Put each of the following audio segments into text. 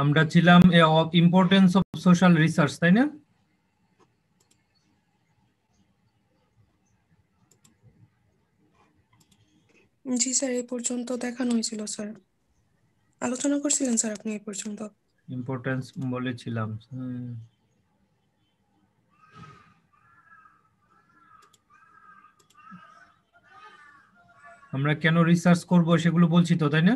আমরা ছিলাম importance of social research, তাই না? জি স্যার, এই পর্যন্ত দেখানো হয়েছিল স্যার, আলোচনা করছিলেন স্যার আপনি এই পর্যন্ত। ইম্পর্টেন্স বলেছিলাম। আমরা কেন রিসার্চ করব সেগুলো বলছি তো, তাই না?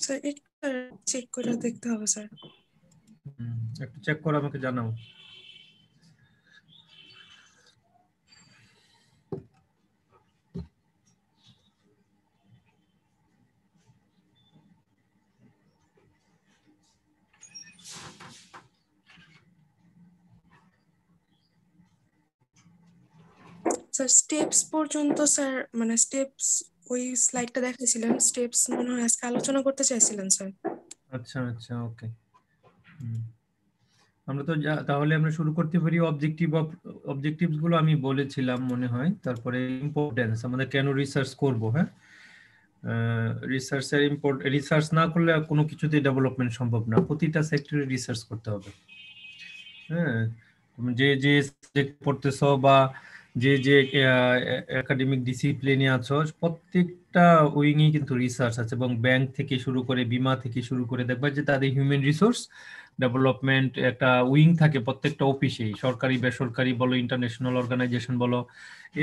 স্যার এটা চেক করে দেখতে হবে স্যার। একটু চেক করে আমাকে জানাও। স্যার স্টেপস পর্যন্ত স্যার, মানে স্টেপস ওই স্লাইডটা দেখাইছিলেন, স্টেপস মনে হয় আজকে আলোচনা করতে চাইছিলেন স্যার। আচ্ছা আচ্ছা, ওকে। আমরা তো তাহলে আমরা শুরু করতে পারি। অবজেক্টিভস গুলো আমি বলেছিলাম মনে হয়, তারপরে ইম্পর্টেন্স, আমাদের কেন রিসার্চ করব। হ্যাঁ, রিসার্চ না করলে কোনো কিছুতেই ডেভেলপমেন্ট সম্ভব না, প্রতিটা সেক্টরে রিসার্চ করতে হবে। হ্যাঁ, তুমি যে যে সাবজেক্ট পড়তেছো বা যে যে একাডেমিক ডিসিপ্লিনে আছো, প্রত্যেকটা উইংই কিন্তু রিসার্চ আছে, এবং ব্যাংক থেকে শুরু করে বিমা থেকে শুরু করে দেখবা যে তাদের হিউম্যান রিসোর্স ডেভেলপমেন্ট একটা উইং থাকে প্রত্যেকটা অফিসেই, সরকারি বেসরকারি বলো, ইন্টারন্যাশনাল অর্গানাইজেশন বলো,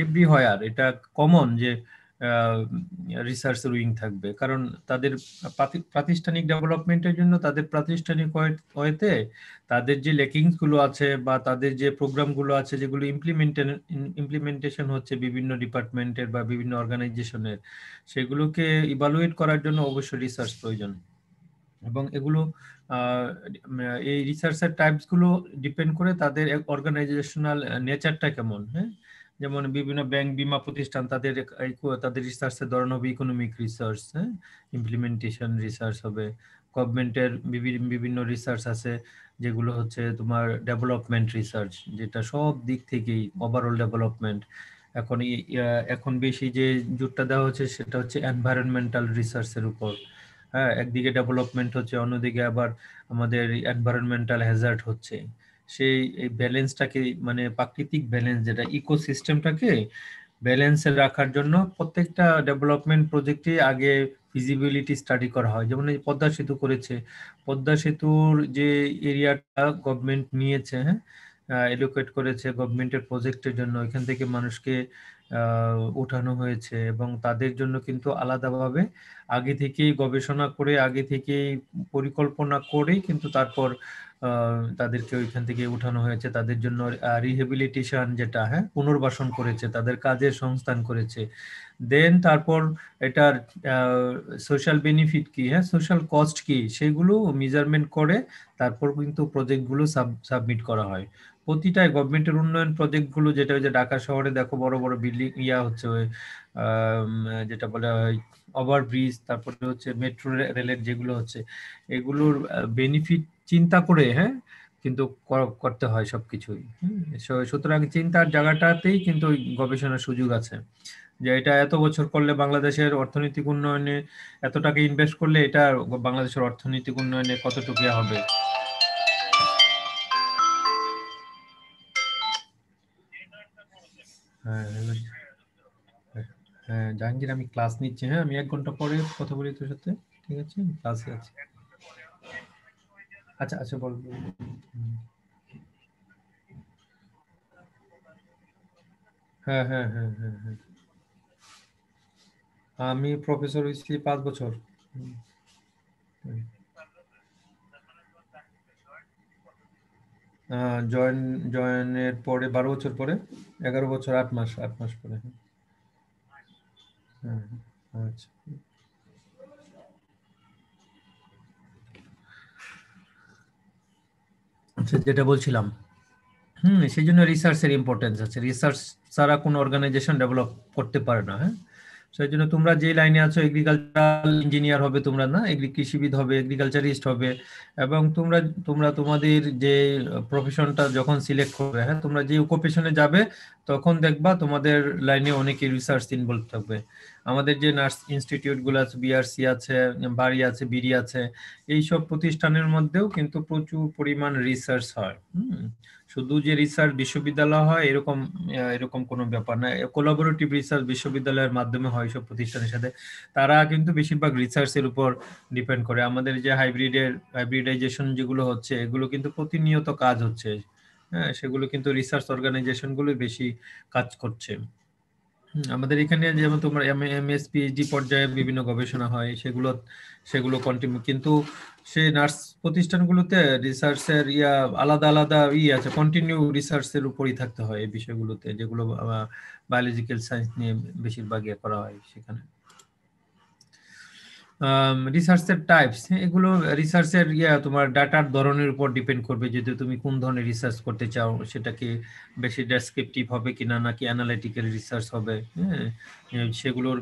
এভরিহোয়ার এটা কমন যে রিসার্চের উইং থাকবে। কারণ তাদের প্রাতিষ্ঠানিক ডেভেলপমেন্টের জন্য তাদের প্রাতিষ্ঠানিক ওয়েতে তাদের যে লেকিংস গুলো আছে বা তাদের যে প্রোগ্রামগুলো আছে যেগুলো ইমপ্লিমেন্টেশন হচ্ছে বিভিন্ন ডিপার্টমেন্টের বা বিভিন্ন অর্গানাইজেশনের, সেগুলোকে ইভালুয়েট করার জন্য অবশ্যই রিসার্চ প্রয়োজন। এবং এগুলো এই রিসার্চের টাইপস গুলো ডিপেন্ড করে তাদের অর্গানাইজেশনাল নেচারটা কেমন। হ্যাঁ, যেমন বিভিন্ন ব্যাংক বিমা প্রতিষ্ঠান তাদের তাদের রিসার্চের ধরন হবে ইকোনমিক রিসার্চ, হ্যাঁ, ইমপ্লিমেন্টেশন রিসার্চ হবে। গভর্নমেন্টের বিভিন্ন রিসার্চ আছে যেগুলো হচ্ছে তোমার ডেভেলপমেন্ট রিসার্চ, যেটা সব দিক থেকেই ওভারঅল ডেভেলপমেন্ট। এখন বেশি যে জোরটা দেওয়া হচ্ছে সেটা হচ্ছে এনভায়রনমেন্টাল রিসার্চের উপর। হ্যাঁ, একদিকে ডেভেলপমেন্ট হচ্ছে, অন্যদিকে আবার আমাদের এনভায়রনমেন্টাল হ্যাজার্ড হচ্ছে। সেই এই ব্যালেন্সটাকে, মানে প্রাকৃতিক ব্যালেন্স যেটা ইকোসিস্টেমটাকে ব্যালেন্সে রাখার জন্য প্রত্যেকটা ডেভেলপমেন্ট প্রজেক্টে আগে ফিজিবিলিটি স্টাডি করা হয়। যেমন এই পদ্মা সেতু করেছে, পদ্মা সেতুর যে এরিয়াটা গভর্নমেন্ট নিয়েছে, হ্যাঁ, এলোকেট করেছে গভর্নমেন্টের প্রজেক্টের জন্য, এখান থেকে মানুষকে উঠানো হয়েছে, এবং তাদের জন্য কিন্তু আলাদাভাবে আগে থেকেই গবেষণা করে আগে থেকেই পরিকল্পনা করেই কিন্তু তারপর তাদেরকে ওইখান থেকে উঠানো হয়েছে। তাদের জন্য রিহেবিলিটেশন যেটা, হ্যাঁ, পুনর্বাসন করেছে, তাদের কাজের সংস্থান করেছে। দেন তারপর এটার সোশ্যাল বেনিফিট কি, হ্যাঁ, সোশ্যাল কস্ট কি, সেগুলো মেজারমেন্ট করে তারপর কিন্তু প্রজেক্টগুলো সাবমিট করা হয়। প্রতিটাই গভর্নমেন্টের উন্নয়ন প্রজেক্টগুলো, যেটা ওই যে ঢাকা শহরে দেখো বড় বড় বিল্ডিং হচ্ছে, ওই যেটা বলে ওভারব্রিজ, তারপরে হচ্ছে মেট্রো রেলের যেগুলো হচ্ছে, এগুলোর বেনিফিট চিন্তা করে, হ্যাঁ, কিন্তু করতে হয় সবকিছুই। সুতরাং চিন্তার জায়গাটাতেই কিন্তু গবেষণার সুযোগ আছে, যে এটা এত বছর করলে বাংলাদেশের অর্থনৈতিক উন্নয়নে, এত টাকা ইনভেস্ট করলে এটা বাংলাদেশের অর্থনৈতিক উন্নয়নে কতটুকু হবে। হ্যাঁ হ্যাঁ জাহাঙ্গীর, আমি ক্লাস নিচ্ছি। হ্যাঁ, আমি 1 ঘন্টা পরে কথা বলি তোর সাথে, ঠিক আছে? আমি ক্লাসে আছি। আচ্ছা আচ্ছা, বল। হ্যাঁ হ্যাঁ হ্যাঁ হ্যাঁ হ্যাঁ, আমি প্রফেসর হয়েছি 5 বছর। জয়েনের পরে 12 বছর পরে, 11 বছর 8 মাস পরে। হ্যাঁ হ্যাঁ, আচ্ছা। আচ্ছা, যেটা বলছিলাম, সেই জন্য রিসার্চের ইম্পর্টেন্স আছে। রিসার্চ ছাড়া কোনো অর্গানাইজেশন ডেভেলপ করতে পারে না। হ্যাঁ, সেই জন্য তোমরা যে লাইনে আছো এগ্রিকালচারাল ইঞ্জিনিয়ার হবে তোমরা, না কৃষিবিদ হবে, এগ্রিকালচারিস্ট হবে, এবং তোমরা তোমরা তোমাদের যে প্রফেশনটা যখন সিলেক্ট করবে, হ্যাঁ তোমরা যে অকুপেশনে যাবে তখন দেখবা তোমাদের লাইনে অনেকে রিসার্চ ইনভলভ থাকবে। আমাদের যে নার্স ইনস্টিটিউট গুলো আছে, বিআরসি আছে, বাড়ি আছে, বিডি আছে, এইসব প্রতিষ্ঠানের মধ্যেও কিন্তু প্রচুর পরিমাণ রিসার্চ হয়। শুধু যে রিসার্চ বিশ্ববিদ্যালয় হয় এরকম এরকম কোনো ব্যাপার না, কোলাবোরেটিভ রিসার্চ বিশ্ববিদ্যালয়ের মাধ্যমে হয় সব প্রতিষ্ঠানের সাথে। তারা কিন্তু বেশিরভাগ রিসার্চের উপর ডিপেন্ড করে। আমাদের যে হাইব্রিডাইজেশন যেগুলো হচ্ছে এগুলো কিন্তু প্রতিনিয়ত কাজ হচ্ছে, হ্যাঁ সেগুলো কিন্তু রিসার্চ অর্গানাইজেশন গুলো বেশি কাজ করছে। আমাদের এখানে যেমন তোমার এমএস পিএইচডি পর্যায়ে বিভিন্ন গবেষণা হয়, সেগুলো সেগুলো কন্টিনিউ, কিন্তু সেই নার্স প্রতিষ্ঠানগুলোতে রিসার্চের আলাদা আলাদা আছে, কন্টিনিউ রিসার্চের উপরই থাকতে হয় এই বিষয়গুলোতে, যেগুলো বায়োলজিক্যাল সায়েন্স নিয়ে বেশিরভাগ করা হয় সেখানে। রিসার্চের টাইপস, এগুলো রিসার্চের তোমার ডাটার ধরনের উপর ডিপেন্ড করবে, যদি তুমি কোন ধরনের রিসার্চ করতে চাও, সেটা কি বেশি ডেসক্রিপটিভ হবে কিনা নাকি অ্যানালিটিক্যাল রিসার্চ হবে, হ্যাঁ সেগুলোর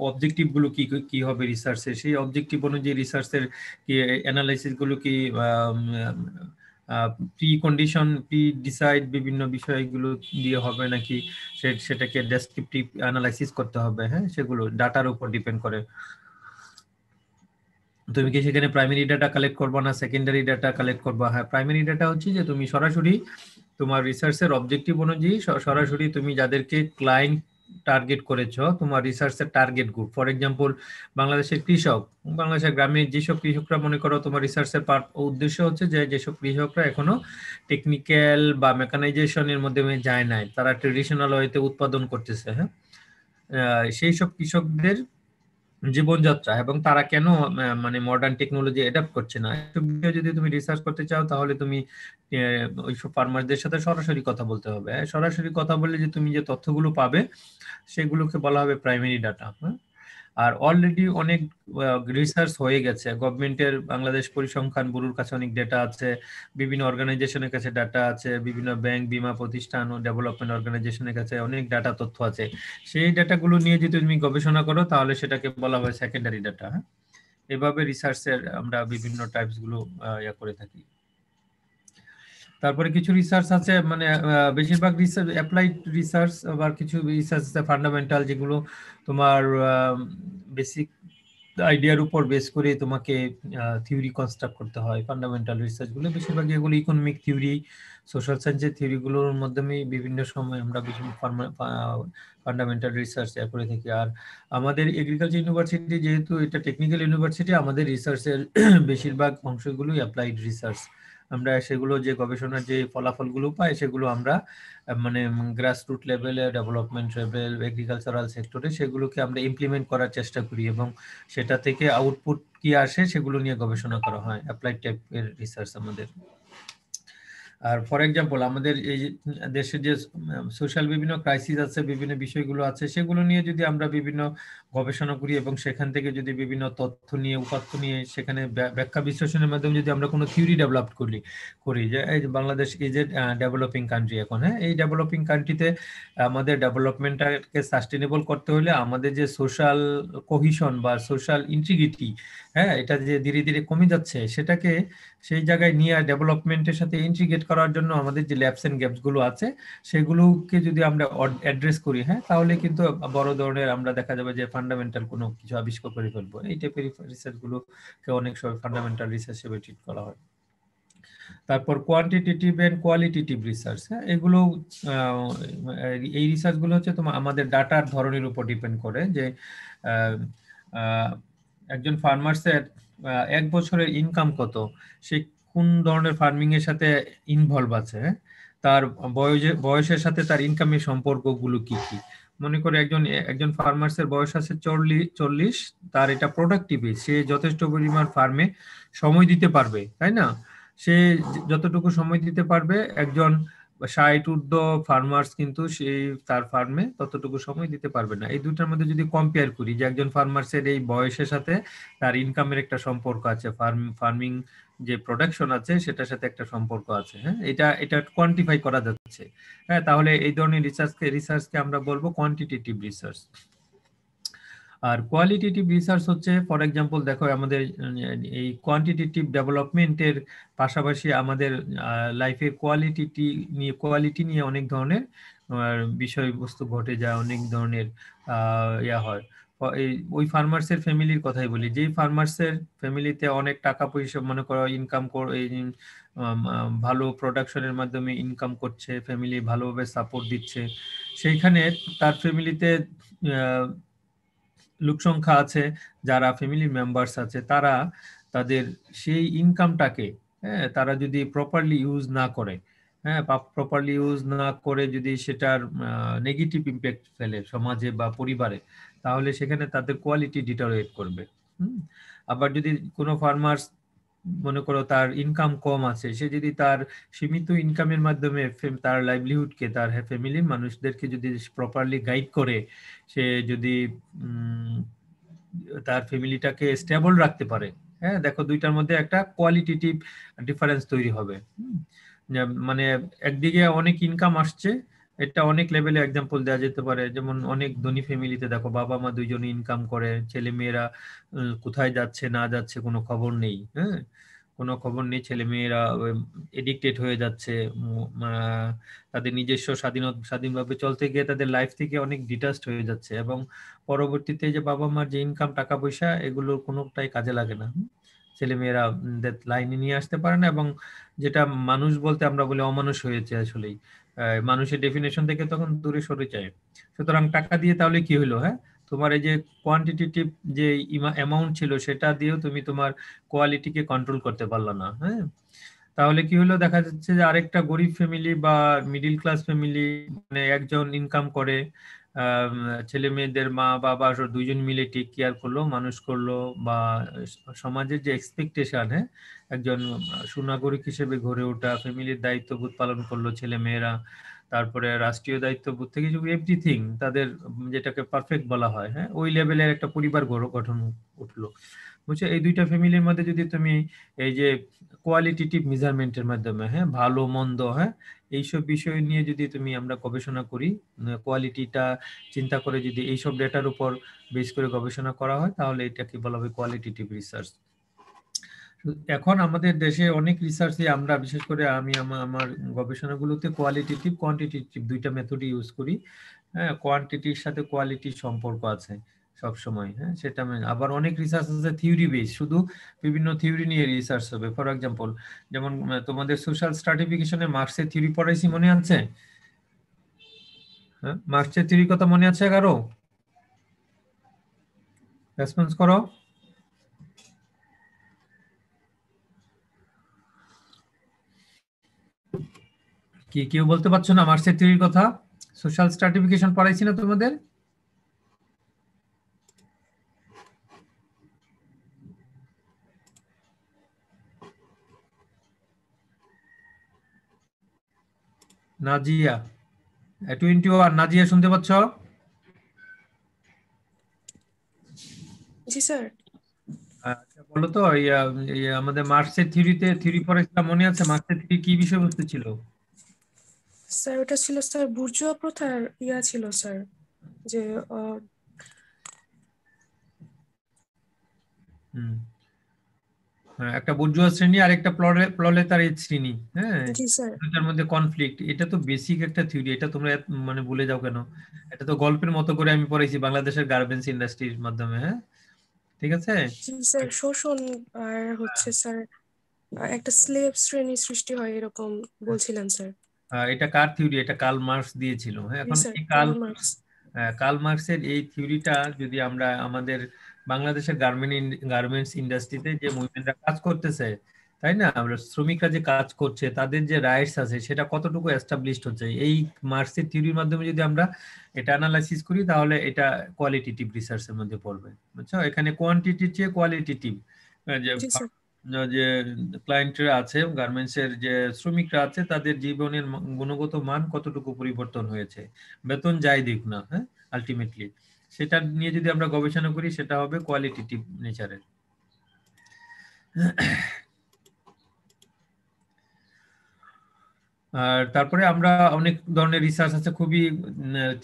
অবজেক্টিভ গুলো কি কি হবে রিসার্চের, সেই অবজেক্টিভ অনুযায়ী রিসার্চের কি অ্যানালাইসিস গুলো কি প্রি কন্ডিশন প্রি ডিসাইড বিভিন্ন বিষয়গুলো দিয়ে হবে নাকি সেটাকে ডেসক্রিপটিভ অ্যানালাইসিস করতে হবে, হ্যাঁ সেগুলো ডাটার উপর ডিপেন্ড করে। তুমি কি সেখানে প্রাইমারি ডাটা কালেক্ট করবা না সেকেন্ডারি ডাটা কালেক্ট করবা? হ্যাঁ প্রাইমারি ডাটা হচ্ছে যে তুমি সরাসরি তোমার রিসার্চের অবজেক্টিভ অনুযায়ী সরাসরি তুমি যাদেরকে ক্লায়েন্ট টার্গেট করেছো, তোমার রিসার্চের টার্গেট গ্রুপ, ফর এক্সাম্পল বাংলাদেশের কৃষক, বাংলাদেশের গ্রামের যেসব কৃষকরা মনে করো তোমার রিসার্চের উদ্দেশ্য হচ্ছে যে যেসব কৃষকরা এখনো টেকনিক্যাল বা মেকানাইজেশনের মধ্যে যায় নাই, তারা ট্রেডিশনাল ওয়েতে উৎপাদন করতেছে, হ্যাঁ সেই সব কৃষকদের জীবনযাত্রা এবং তারা কেন মানে মডার্ন টেকনোলজি অ্যাডাপ্ট করছে না, যদি তুমি রিসার্চ করতে চাও তাহলে তুমি ওইসব ফার্মারদের সাথে সরাসরি কথা বলতে হবে। সরাসরি কথা বললে যে তুমি যে তথ্যগুলো পাবে সেগুলোকে বলা হবে প্রাইমারি ডাটা। আর অলরেডি অনেক রিসার্চ হয়ে গেছে, গভর্নমেন্টের বাংলাদেশ পরিসংখ্যান ব্যুরোর কাছে অনেক ডেটা আছে, বিভিন্ন অর্গানাইজেশনের কাছে ডাটা আছে, বিভিন্ন ব্যাংক, বীমা প্রতিষ্ঠান ও ডেভেলপমেন্ট অর্গানাইজেশনের কাছে অনেক ডাটা তথ্য আছে। সেই ডাটাগুলো নিয়ে যদি তুমি গবেষণা করো তাহলে সেটাকে বলা হয় সেকেন্ডারি ডাটা। এভাবে রিসার্চের আমরা বিভিন্ন টাইপস গুলো করে থাকি। তারপরে কিছু রিসার্চ আছে মানে বেশিরভাগ রিসার্চ অ্যাপ্লাইড রিসার্চ, আবার কিছু রিসার্চ আছে ফান্ডামেন্টাল, যেগুলো তোমার বেসিক আইডিয়ার উপর বেস করে তোমাকে থিওরি কনস্ট্রাক্ট করতে হয়। ফান্ডামেন্টাল রিসার্চ গুলো বেশিরভাগ এগুলো ইকোনমিক থিওরি, সোশ্যাল সায়েন্সের থিওরিগুলোর মাধ্যমে বিভিন্ন সময় আমরা ফান্ডামেন্টাল রিসার্চ করে থাকি। আর আমাদের এগ্রিকালচার ইউনিভার্সিটি যেহেতু এটা টেকনিক্যাল ইউনিভার্সিটি, আমাদের রিসার্চের বেশিরভাগ অংশগুলোই অ্যাপ্লাইড রিসার্চ। আমরা সেগুলো যে গবেষণার যে ফলাফলগুলো পাই সেগুলো আমরা মানে গ্রাসরুট লেভেলে, ডেভেলপমেন্ট লেভেল, এগ্রিকালচারাল সেক্টরে সেগুলোকে আমরা ইমপ্লিমেন্ট করার চেষ্টা করি এবং সেটা থেকে আউটপুট কি আসে সেগুলো নিয়ে গবেষণা করা হয়। অ্যাপ্লাইড টাইপের রিসার্চ আমাদের। আর ফর এক্সাম্পল আমাদের এই দেশে যে সোশ্যাল বিভিন্ন ক্রাইসিস আছে, বিভিন্ন বিষয়গুলো আছে, সেগুলো নিয়ে যদি আমরা বিভিন্ন গবেষণা করি এবং সেখান থেকে যদি বিভিন্ন তথ্য নিয়ে উপাত্ত নিয়ে সেখানে ব্যাখ্যা বিশ্লেষণের মাধ্যমে যদি আমরা কোনো থিওরি ডেভেলপ করি যে এই Bangladesh is a developing country এখন, হ্যাঁ এই ডেভেলপিং কান্ট্রিতে আমাদের ডেভেলপমেন্টটাকে সাস্টেনেবল করতে হলে আমাদের যে সোশ্যাল কোহিশন বা সোশ্যাল ইন্টিগ্রিটি, হ্যাঁ এটা যে ধীরে ধীরে কমে যাচ্ছে, সেটাকে সেই জায়গায় নিয়ে ডেভেলপমেন্টের সাথে ইন্টিগ্রেট করার জন্য আমাদের যে ল্যাবস এন্ড গ্যাপস গুলো আছে সেগুলোকে যদি আমরা অ্যাড্রেস করি, হ্যাঁ তাহলে কিন্তু বড় ধরনের আমরা দেখা যাবে যে ফান্ডামেন্টাল কোনো কিছু আবিষ্কার করে ফেলবো। এই টাইপের রিসার্চ গুলোকে অনেক সময় ফান্ডামেন্টাল রিসার্চ হিসেবে ট্রিট করা হয়। তারপর কোয়ান্টিটেটিভ এন্ড কোয়ালিটেটিভ রিসার্চ, হ্যাঁ এগুলো এই রিসার্চ গুলো হচ্ছে তোমার আমাদের ডাটার ধরনের উপর ডিপেন্ড করে যে একজন ফার্মার্সের এক বছরের ইনকাম কত, সে কোন ধরনের ফার্মিং এর সাথে ইনভলভ আছে, তার বয়সের সাথে তার ইনকামের সম্পর্কগুলো কি কি। মনে করে একজন ফার্মার্সের বয়স আছে 40, তার এটা প্রোডাক্টিভ, সে যথেষ্ট পরিমাণ ফার্মে সময় দিতে পারবে, তাই না? সে যতটুকু সময় দিতে পারবে একজন 60 ঊর্ধ্ব ফার্মার্স কিন্তু সেই তার ফার্মে ততটুকু সময় দিতে পারবে না। এই দুটার মধ্যে যদি কম্পেয়ার করি যে একজন ফার্মার্সের এই বয়সের সাথে তার ইনকামের একটা সম্পর্ক আছে, ফার্মিং যে প্রোডাকশন আছে সেটার সাথে একটা সম্পর্ক আছে, হ্যাঁ এটা কোয়ান্টিফাই করা যাচ্ছে, হ্যাঁ তাহলে এই ধরনের রিসার্চকে আমরা বলবো কোয়ান্টিটেটিভ রিসার্চ। আর কোয়ালিটেটিভ রিসার্চ হচ্ছে, ফর এক্সাম্পল দেখো আমাদের এই কোয়ান্টিটেটিভ ডেভেলপমেন্টের পাশাপাশি আমাদের লাইফে কোয়ালিটি নিয়ে অনেক ধরনের বিষয়বস্তু ঘটে যায়, অনেক ধরনের ইয়া হয়। ওই ফার্মার্সের ফ্যামিলির কথাই বলি, যেই ফার্মার্সের ফ্যামিলিতে অনেক টাকা পয়সা মনে করো ইনকাম ভালো প্রোডাকশনের মাধ্যমে ইনকাম করছে, ফ্যামিলি ভালোভাবে সাপোর্ট দিচ্ছে, সেইখানে তার ফ্যামিলিতে লোক সংখ্যা আছে, যারা ফ্যামিলি মেম্বার্স আছে, তারা তাদের সেই ইনকামটাকে, হ্যাঁ, তারা যদি প্রপারলি ইউজ না করে, হ্যাঁ, প্রপারলি ইউজ না করে যদি সেটার নেগেটিভ ইম্প্যাক্ট ফেলে সমাজে বা পরিবারে, তাহলে সেখানে তাদের কোয়ালিটি ডিটারিয়েট করবে। আবার যদি কোনো ফার্মার্স মনে করো তার ইনকাম কম আছে, সে যদি তার সীমিত ইনকামের মাধ্যমে তার লাইভলিহুডকে, তার ফ্যামিলির মানুষদেরকে যদি প্রপারলি গাইড করে, সে যদি তার ফ্যামিলিটাকে স্টেবল রাখতে পারে, হ্যাঁ, দেখো দুইটার মধ্যে একটা কোয়ালিটেটিভ ডিফারেন্স তৈরি হবে। মানে একদিকে অনেক ইনকাম আসছে, এটা অনেক লেভেলে এক্সাম্পল দেওয়া যেতে পারে, যেমন অনেক ধনী ফ্যামিলিতে দেখো বাবা মা দুইজনে ইনকাম করে, ছেলে মেয়েরা কোথায় যাচ্ছে না যাচ্ছে কোনো খবর নেই, হ্যাঁ, কোনো খবর নেই, ছেলে মেয়েরা এডিক্টেড হয়ে যাচ্ছে, তাদের নিজস্ব স্বাধীনভাবে চলতে গিয়ে তাদের লাইফ থেকে অনেক ডিটাচড হয়ে যাচ্ছে, এবং পরবর্তীতে যে বাবা মার যে ইনকাম টাকা পয়সা এগুলোর কোনোটাই কাজে লাগে না, ছেলে মেয়েরা লাইনে নিয়ে আসতে পারে না, এবং যেটা মানুষ বলতে আমরা বলি অমানুষ হয়েছে আসলেই, মানুষের ডেফিনেশন থেকে তখন দূরে সরে যায়। সুতরাং টাকা দিয়ে তাহলে কি হলো, হ্যাঁ, তোমার এই যে কোয়ান্টিটেটিভ যে অ্যামাউন্ট ছিল সেটা দিয়েও তুমি তোমার কোয়ালিটিকে কন্ট্রোল করতে পারলা না, হ্যাঁ, তাহলে কি হলো, দেখা যাচ্ছে যে আরেকটা গরিব ফ্যামিলি বা মিডিল ক্লাস ফ্যামিলি, মানে একজন ইনকাম করে, ছেলে মেয়েদের মা বাবা দুইজন মিলে টেক কেয়ার করলো, মানুষ করলো, বা সমাজের যে এক্সপেকটেশন, হ্যাঁ, একজন সুনাগরিক হিসেবে গড়ে ওঠা, ফ্যামিলির দায়িত্ববোধ পালন করলো ছেলে মেয়েরা, তারপরে রাষ্ট্রীয় দায়িত্ববোধ থেকে এভরিথিং তাদের, যেটাকে পারফেক্ট বলা হয়, হ্যাঁ, ওই লেভেলের একটা পরিবার গঠন উঠলো, বুঝছো। এই দুইটা ফ্যামিলির মধ্যে যদি তুমি এই যে কোয়ালিটেটিভ মেজারমেন্টের মাধ্যমে, হ্যাঁ, ভালো মন্দ, হ্যাঁ, এইসব বিষয় নিয়ে যদি তুমি আমরা গবেষণা করি, কোয়ালিটিটা চিন্তা করে যদি এইসব ডেটার উপর বেস করে গবেষণা করা হয়, তাহলে এটাকে বলা হবে কোয়ালিটেটিভ রিসার্চ। এখন আমাদের দেশে অনেক রিসার্চে আমরা, বিশেষ করে আমি আমার গবেষণাগুলোতে কোয়ালিটেটিভ কোয়ান্টিটেটিভ দুইটা মেথডই ইউজ করি, হ্যাঁ, কোয়ান্টিটির সাথে কোয়ালিটির সম্পর্ক আছে সব সময়, হ্যাঁ, সেটা আবার অনেক রিসার্চ আছে থিওরি বেস, শুধু বিভিন্ন থিওরি নিয়ে রিসার্চ হবে। ফর এক্সাম্পল, যেমন তোমাদের সোশ্যাল স্ট্রাটিফিকেশনে মার্কসের থিওরি পড়াইছি, মনে আছে? হ্যাঁ, মার্কসের থিওরির কথা মনে আছে কারো? রেসপন্স করো। কি কেউ বলতে পারছো না মার্কসের থিওরির কথা? সোশ্যাল স্ট্রাটিফিকেশন পড়াইছি না তোমাদের? নাজিয়া 21, নাজিয়া শুনতে পাচ্ছ? জি স্যার। আচ্ছা, বলো তো আমাদের মার্কসের থিওরি পড়াইছিলাম, মনে আছে? মার্কসের থিওরি কি বিষয়বস্তু ছিল? স্যার ওটা ছিল স্যার বুর্জোয়া প্রথার ছিল স্যার, যে হুম, হ্যাঁ, একটা বুর্জোয়া শ্রেণী আর একটা প্রলেতারিয়েত শ্রেণী, হ্যাঁ, জি স্যার। দুটার মধ্যে কনফ্লিক্ট, এটা তো বেসিক একটা থিওরি, এটা তোমরা মানে ভুলে যাও কেন? এটা তো গল্পের মতো করে আমি পড়াইছি বাংলাদেশের গার্মেন্টস ইন্ডাস্ট্রির মাধ্যমে, হ্যাঁ, ঠিক আছে। জি স্যার, শোষণ আর হচ্ছে স্যার একটা স্লেভ শ্রেণী সৃষ্টি হয় এরকম বলছিলেন স্যার। এটা কার থিওরি? এটা কার্ল মার্কস দিয়েছিল, হ্যাঁ। জি এখন স্যার, এই কার্ল মার্কস। কার্ল মার্কসের এই থিওরিটা যদি আমরা আমাদের বাংলাদেশের গার্মেন্টস ইন্ডাস্ট্রিতে যে উইমেনরা কাজ করতেছে, তাই না, আমরা শ্রমিকরা যে কাজ করছে তাদের যে রাইটস আছে সেটা কতটুকু এস্টাবলিশড হচ্ছে, এই মার্কসের থিওরির মাধ্যমে যদি আমরা এটা অ্যানালাইসিস করি, তাহলে এটা কোয়ালিটেটিভ রিসার্চের মধ্যে পড়বে, বুঝছো। এখানে কোয়ান্টিটির চেয়ে কোয়ালিটেটিভ, যে জি স্যার। যে ক্লায়েন্টরা আছে, গার্মেন্টস এর যে শ্রমিকরা আছে, তাদের জীবনের গুণগত মান কতটুকু পরিবর্তন হয়েছে, বেতন যাই দিক না, হ্যাঁ, আলটিমেটলি সেটা নিয়ে যদি আমরা গবেষণা করি, সেটা হবে কোয়ালিটেটিভ নেচারের। আর তারপরে আমরা অনেক ধরনের রিসার্চ আছে, খুবই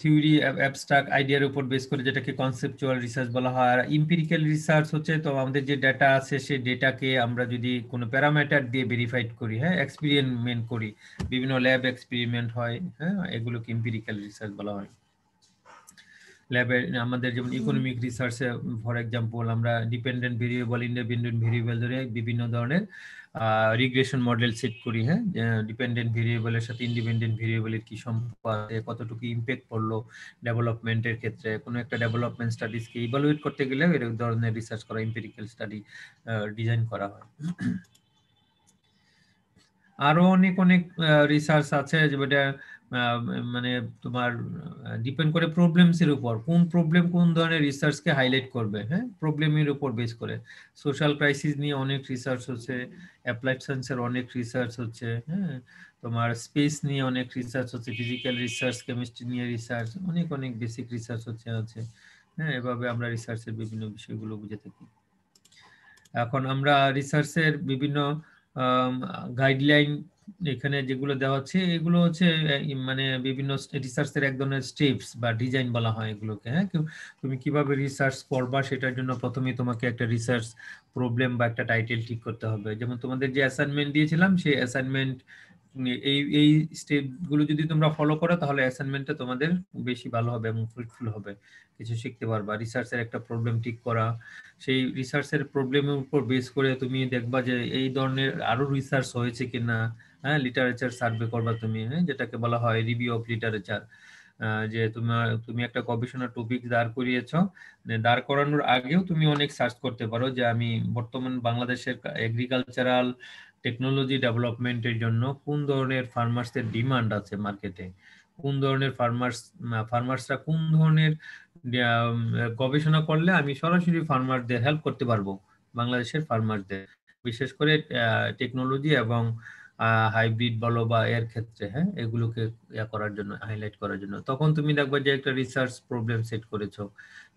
থিওরি অ্যাবস্ট্রাক্ট আইডিয়ার উপর বেস করে, যেটাকে কনসেপচুয়াল রিসার্চ বলা হয়। আর ইম্পিরিক্যাল রিসার্চ হচ্ছে তো আমাদের যে ডেটা আছে সেই ডেটাকে আমরা যদি কোনো প্যারামিটার দিয়ে ভেরিফাইড করি, হ্যাঁ, এক্সপেরিমেন্ট করি, বিভিন্ন ল্যাব এক্সপেরিমেন্ট হয়, হ্যাঁ, এগুলোকে ইম্পিরিক্যাল রিসার্চ বলা হয়। ল্যাবে আমাদের যেমন ইকোনমিক রিসার্চে ফর এক্সাম্পল আমরা ডিপেন্ডেন্ট ভেরিয়েবল, ইন্ডিপেন্ডেন্ট ভেরিয়েবল ধরে বিভিন্ন ধরনের রিগ্রেশন মডেল সেট করি, হ্যাঁ, ডিপেন্ডেন্ট ভেরিয়েবলের সাথে ইন্ডিপেন্ডেন্ট ভেরিয়েবলের কি সম্পর্ক আছে, কতটুকু ইম্প্যাক্ট পড়লো ডেভেলপমেন্টের ক্ষেত্রে। কোনো একটা ডেভেলপমেন্ট স্টাডিজকে ইভালুয়েট করতে গেলে এরকম ধরনের রিসার্চ করা, ইম্পিরিক্যাল স্টাডি ডিজাইন করা হয়। আরো অনেক অনেক রিসার্চ আছে যেটা মানে তোমার ডিপেন্ড করে প্রবলেমস এর উপর, কোন প্রবলেম কোন ধরনের রিসার্চকে হাইলাইট করবে, হ্যাঁ, প্রবলেমের উপর বেস করে। সোশ্যাল ক্রাইসিস নিয়ে অনেক রিসার্চ হচ্ছে, অ্যাপ্লাইড সায়েন্সের অনেক রিসার্চ হচ্ছে, হ্যাঁ, তোমার স্পেস নিয়ে অনেক রিসার্চ হচ্ছে, ফিজিক্যাল রিসার্চ, কেমিস্ট্রি নিয়ে রিসার্চ, অনেক অনেক বেসিক রিসার্চ আছে, হ্যাঁ, এভাবে আমরা রিসার্চের বিভিন্ন বিষয়গুলো বুঝে থাকি। এখন আমরা রিসার্চের বিভিন্ন গাইডলাইন এখানে যেগুলো দেওয়া হচ্ছে, এগুলো হচ্ছে মানে বিভিন্ন রিসার্চের এক ধরনের স্টেপস বা ডিজাইন বলা হয় এগুলোকে, হ্যাঁ। তুমি কিভাবে রিসার্চ করবা সেটার জন্য প্রথমেই তোমাকে একটা রিসার্চ প্রবলেম বা একটা টাইটেল ঠিক করতে হবে। যেমন তোমাদের যে অ্যাসাইনমেন্ট দিয়েছিলাম, সেই অ্যাসাইনমেন্ট এই এই স্টেপগুলো যদি তোমরা ফলো করো তাহলে অ্যাসাইনমেন্টটা তোমাদের বেশি ভালো হবে এবং ফ্রুটফুল হবে, কিছু শিখতে পারবা। রিসার্চের একটা প্রবলেম ঠিক করা, সেই রিসার্চের প্রবলেমের উপর বেস করে তুমি দেখবা যে এই ধরনের আরো রিসার্চ হয়েছে কিনা, হ্যাঁ, লিটারেচার সার্ভে করবা তুমি, হ্যাঁ, যেটাকে বলা হয় রিভিউ অফ লিটারেচার। যে তুমি একটা গবেষণা টপিক দাঁড় করিয়েছ, দাঁড় করানোর আগেও তুমি অনেক সার্চ করতে পারো যে আমি বর্তমান বাংলাদেশের এগ্রিকালচারাল টেকনোলজি ডেভেলপমেন্টের জন্য কোন ধরনের ফার্মার্সদের ডিমান্ড আছে মার্কেটে, কোন ধরনের ফার্মার্সরা কোন ধরনের গবেষণা করলে আমি সরাসরি ফার্মারদের হেল্প করতে পারবো, বাংলাদেশের ফার্মারদের, বিশেষ করে টেকনোলজি এবং হাইব্রিড বলো বা এর ক্ষেত্রে, হ্যাঁ, এগুলোকে করার জন্য, হাইলাইট করার জন্য। তখন তুমি দেখবে যে একটা রিসার্চ প্রবলেম সেট করেছো,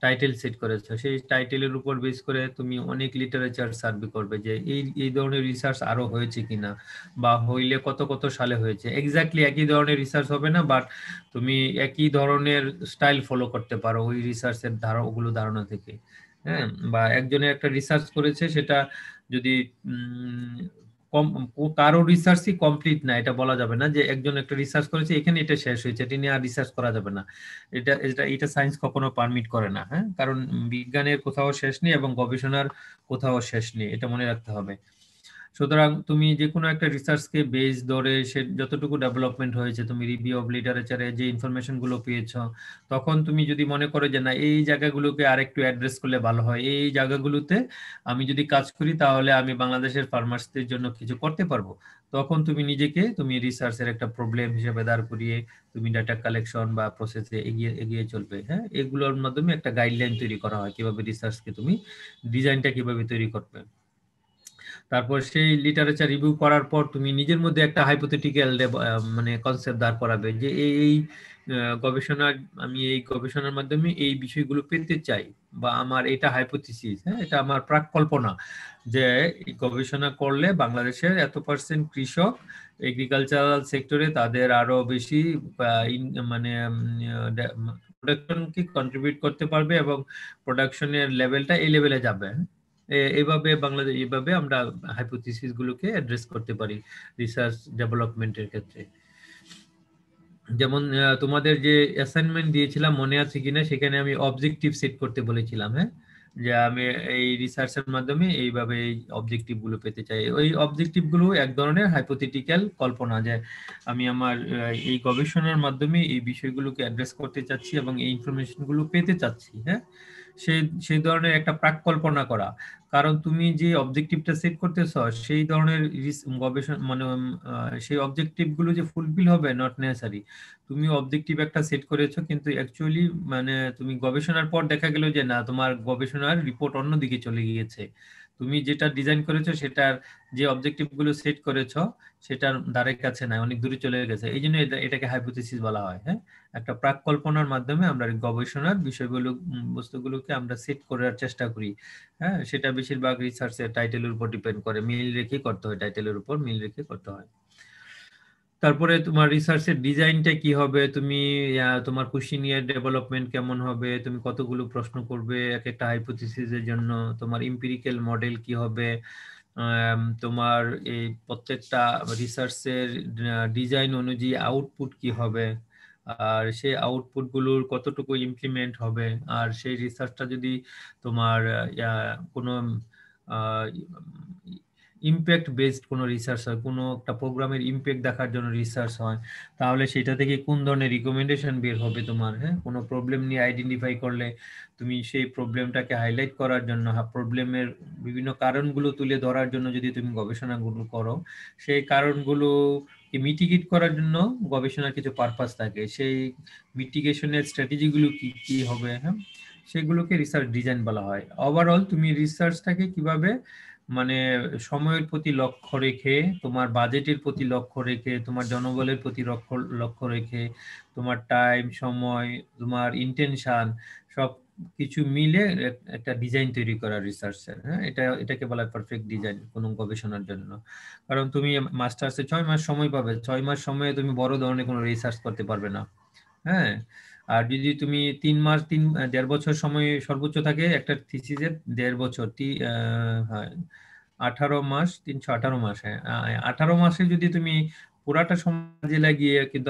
টাইটেল সেট করেছো, সেই টাইটেলের উপর বেস করে তুমি অনেক লিটারেচার সার্ভে করবে যে এই এই ধরনের রিসার্চ আরো হয়েছে কিনা, বা হইলে কত কত সালে হয়েছে। এক্স্যাক্টলি একই ধরনের রিসার্চ হবে না, বাট তুমি একই ধরনের স্টাইল ফলো করতে পারো ওই রিসার্চের ওগুলো ধারণা থেকে, হ্যাঁ। বা একজনের একটা রিসার্চ করেছে, সেটা যদি কারো রিসার্চই কমপ্লিট না, এটা বলা যাবে না যে একজন একটা রিসার্চ করেছে এখানে এটা শেষ হয়েছে, এটা নিয়ে আর রিসার্চ করা যাবে না। এটা এটা এটা সায়েন্স কখনো পারমিট করে না, হ্যাঁ, কারণ বিজ্ঞানের কোথাও শেষ নেই এবং গবেষণার কোথাও শেষ নেই, এটা মনে রাখতে হবে। সুতরাং তুমি যে কোনো একটা রিসার্চকে বেস ধরে সে যতটুকু ডেভেলপমেন্ট হয়েছে, তুমি রিভিউ অফ লিটারেচারে যে ইনফরমেশন গুলো পেয়েছো, তখন তুমি যদি মনে করো যে না এই জায়গাগুলোকে আরেকটু অ্যাড্রেস করলে ভালো হয়, এই জায়গাগুলোতে আমি যদি কাজ করি তাহলে আমি বাংলাদেশের ফার্মার্সদের জন্য কিছু করতে পারবো, তখন তুমি নিজেকে তুমি রিসার্চের একটা প্রবলেম হিসেবে দাঁড় করিয়ে তুমি ডাটা কালেকশন বা প্রসেসে এগিয়ে এগিয়ে চলবে, হ্যাঁ। এগুলোর মাধ্যমে একটা গাইডলাইন তৈরি করা হয় কিভাবে রিসার্চকে তুমি ডিজাইনটা কিভাবে তৈরি করবে। তারপর সেই লিটারেচার রিভিউ করার পর তুমি নিজের মধ্যে একটা হাইপোথেটিক্যাল মানে কনসেপ্ট দাঁড় করাবে যে এই গবেষণার, আমি এই গবেষণার মাধ্যমে এই বিষয়গুলো পেতে চাই, বা আমার এটা হাইপোথিসিস, হ্যাঁ, এটা আমার প্রাককল্পনা যে এই গবেষণা করলে বাংলাদেশের এত পার্সেন্ট কৃষক এগ্রিকালচারাল সেক্টরে তাদের আরো বেশি মানে প্রোডাকশনকে কন্ট্রিবিউট করতে পারবে এবং প্রোডাকশনের লেভেলটা এই লেভেলে যাবে। এইভাবে বাংলাদেশ, এইভাবে আমরা হাইপোথিসিস গুলোকে অ্যাড্রেস করতে পারি রিসার্চ ডেভেলপমেন্টের ক্ষেত্রে। যেমন তোমাদের যে অ্যাসাইনমেন্ট দিয়েছিলাম মনে আছে কিনা, সেখানে আমি অবজেক্টিভ সেট করতে বলেছিলাম, হ্যাঁ, যে আমি এই রিসার্চের মাধ্যমে এইভাবে এই অবজেক্টিভ গুলো পেতে চাই। ওই অবজেক্টিভ গুলো এক ধরনের হাইপোথেটিক্যাল কল্পনা, যে আমি আমার এই গবেষণার মাধ্যমে এই বিষয়গুলোকে অ্যাড্রেস করতে চাচ্ছি এবং এই ইনফরমেশন গুলো পেতে চাচ্ছি, হ্যাঁ। সেই সেই ধরনের একটা প্রাককল্পনা করা, কারণ তুমি যে অবজেক্টিভটা সেট করতেছ সেই ধরনের গবেষণা মানে সেই অবজেক্টিভ গুলো যে ফুলফিল হবে নট নেসেসারি। তুমি অবজেক্টিভ একটা সেট করেছো কিন্তু অ্যাকচুয়ালি মানে তুমি গবেষণার পর দেখা গেল যে না, তোমার গবেষণার রিপোর্ট অন্যদিকে চলে গিয়েছে, তুমি যেটা ডিজাইন করেছো সেটার যে অবজেক্টিভ গুলো সেট করেছো সেটার ধারে কাছে নাই, অনেক দূরে চলে গেছে। এই জন্য এটাকে হাইপোথিসিস বলা হয়, হ্যাঁ। একটা প্রাককল্পনার মাধ্যমে আমরা গবেষণার বিষয়গুলো বস্তুগুলোকে আমরা সেট করার চেষ্টা করি, হ্যাঁ। সেটা বেশিরভাগ রিসার্চের টাইটেলের উপর ডিপেন্ড করে, মিল রেখে করতে হয়, টাইটেলের উপর মিল রেখে করতে হয়। তারপরে তোমার রিসার্চের ডিজাইনটা কি হবে, তুমি তোমার কুশিনিয়ার ডেভেলপমেন্ট কেমন হবে, তুমি কতগুলো প্রশ্ন করবে এক একটা হাইপোথিসিসের জন্য, তোমার এম্পিরিক্যাল মডেল কি হবে, তোমার এই প্রত্যেকটা রিসার্চের ডিজাইন অনুযায়ী আউটপুট কি হবে, আর সেই আউটপুট গুলোর কতটুকু ইমপ্লিমেন্ট হবে, আর সেই রিসার্চটা যদি তোমার কোনো ইমপ্যাক্ট বেসড কোনো রিসার্চ হয়, কোনো একটা প্রোগ্রামের ইমপ্যাক্ট দেখার জন্য রিসার্চ হয়, তাহলে সেটা থেকে কোন ধরনের রিকমেন্ডেশন বের হবে তোমার। হ্যাঁ, কোনো প্রবলেম নিয়ে আইডেন্টিফাই করলে তুমি সেই প্রবলেমটাকে হাইলাইট করার জন্য, প্রবলেমের বিভিন্ন কারণগুলো তুলে ধরার জন্য যদি তুমি গবেষণাগুলো করো, সেই কারণগুলো মিটিগেট করার জন্য গবেষণার কিছু পারপাস থাকে, সেই মিটিগেশনের স্ট্র্যাটেজিগুলো কি কি হবে, হ্যাঁ, সেগুলোকে রিসার্চ ডিজাইন বলা হয়। ওভারঅল তুমি রিসার্চটাকে কিভাবে মানে সময়ের প্রতি লক্ষ্য রেখে, তোমার বাজেটের প্রতি লক্ষ্য রেখে, তোমার জনবলের প্রতি লক্ষ্য রেখে, তোমার টাইম, সময়, তোমার ইন্টেনশন সব কিছু মিলে একটা ডিজাইন তৈরি করা রিসার্চের। হ্যাঁ, এটাকে বলা হয় পারফেক্ট ডিজাইন কোনো গবেষণার জন্য। কারণ তুমি মাস্টার্সে 6 মাস সময় পাবে, 6 মাস সময়ে তুমি বড় ধরনের কোনো রিসার্চ করতে পারবে না। হ্যাঁ, আর যদি তুমি 3 মাস 1.5 বছর সময় সর্বোচ্চ থাকে একটা থিসিসের, 1.5 বছর হ্যাঁ 18 মাস, 318 মাস, হ্যাঁ 18 মাসে যদি তুমি পুরাটা সময় কাজে লাগিয়ে, কিন্তু